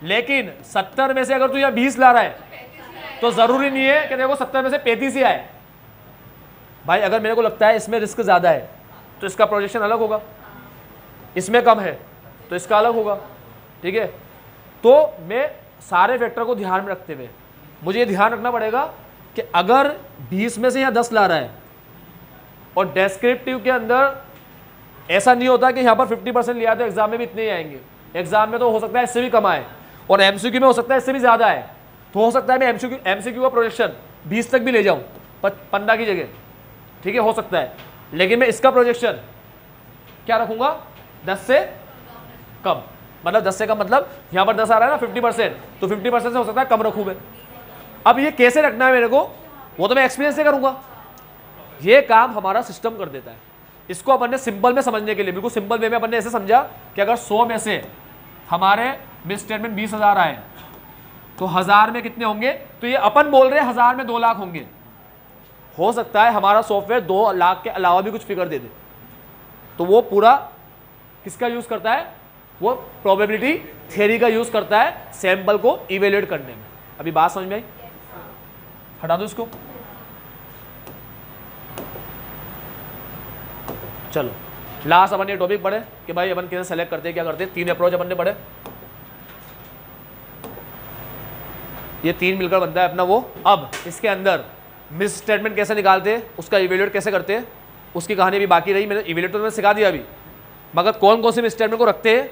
लेकिन 70 में से अगर तू यहाँ 20 ला रहा है तो जरूरी नहीं है कि देखो 70 में से 35 ही आए। भाई अगर मेरे को लगता है इसमें रिस्क ज्यादा है तो इसका प्रोजेक्शन अलग होगा, इसमें कम है तो इसका अलग होगा, ठीक है। तो मैं सारे फैक्टर को ध्यान में रखते हुए मुझे ये ध्यान रखना पड़ेगा कि अगर 20 में से यहाँ 10 ला रहा है और डेस्क्रिप्टिव के अंदर ऐसा नहीं होता कि यहाँ पर 50% लिया तो एग्जाम में भी इतने ही आएंगे, एग्जाम में तो हो सकता है इससे भी कम आए और एमसीक्यू में हो सकता है इससे भी ज़्यादा आए, तो हो सकता है मैं एमसीक्यू का प्रोजेक्शन 20 तक भी ले जाऊँ 15 की जगह, ठीक है, हो सकता है। लेकिन मैं इसका प्रोजेक्शन क्या रखूँगा, 10 से कम, मतलब 10 से कम मतलब यहाँ पर 10 आ रहा है ना 50%, तो 50% से हो सकता है कम रखूँ मैं। अब ये कैसे रखना है मेरे को, वो तो मैं एक्सपीरियंस से करूँगा, ये काम हमारा सिस्टम कर देता है। इसको अपन ने सिंपल में समझने के लिए, बिल्कुल सिंपल वे में अपन ने ऐसे समझा कि अगर 100 में से हमारे मिस स्टेटमेंट 20,000 आए तो 1000 में कितने होंगे, तो ये अपन बोल रहे हैं 1000 में 2 लाख होंगे। हो सकता है हमारा सॉफ्टवेयर 2 लाख के अलावा भी कुछ फिगर दे दे, तो वो पूरा किसका यूज करता है, वो प्रोबेबिलिटी थ्योरी का यूज करता है सैंपल को इवेल्युएट करने में। अभी बात समझ में आई? हटा दो इसको। चलो लास्ट अपन ये टॉपिक पढ़े कि भाई अपन कैसे सेलेक्ट करते हैं, क्या करते हैं। 3 अप्रोच अपन ने पढ़े, ये 3 मिलकर बनता है अपना वो। अब इसके अंदर मिस स्टेटमेंट कैसे निकालते हैं, उसका इवेल्युएट कैसे करते हैं, उसकी कहानी भी बाकी रही। मैंने इवेल्युएट तो मैंने सिखा दिया अभी, मगर कौन कौन से मिस स्टेटमेंट को रखते हैं,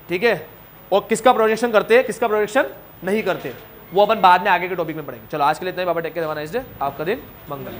ठीक है, और किसका प्रोजेक्शन करते हैं, किसका प्रोजेक्शन नहीं करते, वो अपन बाद में आगे के टॉपिक में पढ़ेंगे। चलो आज के लिए इतना ही, बाबा take care, have a nice day, आपका दिन मंगल।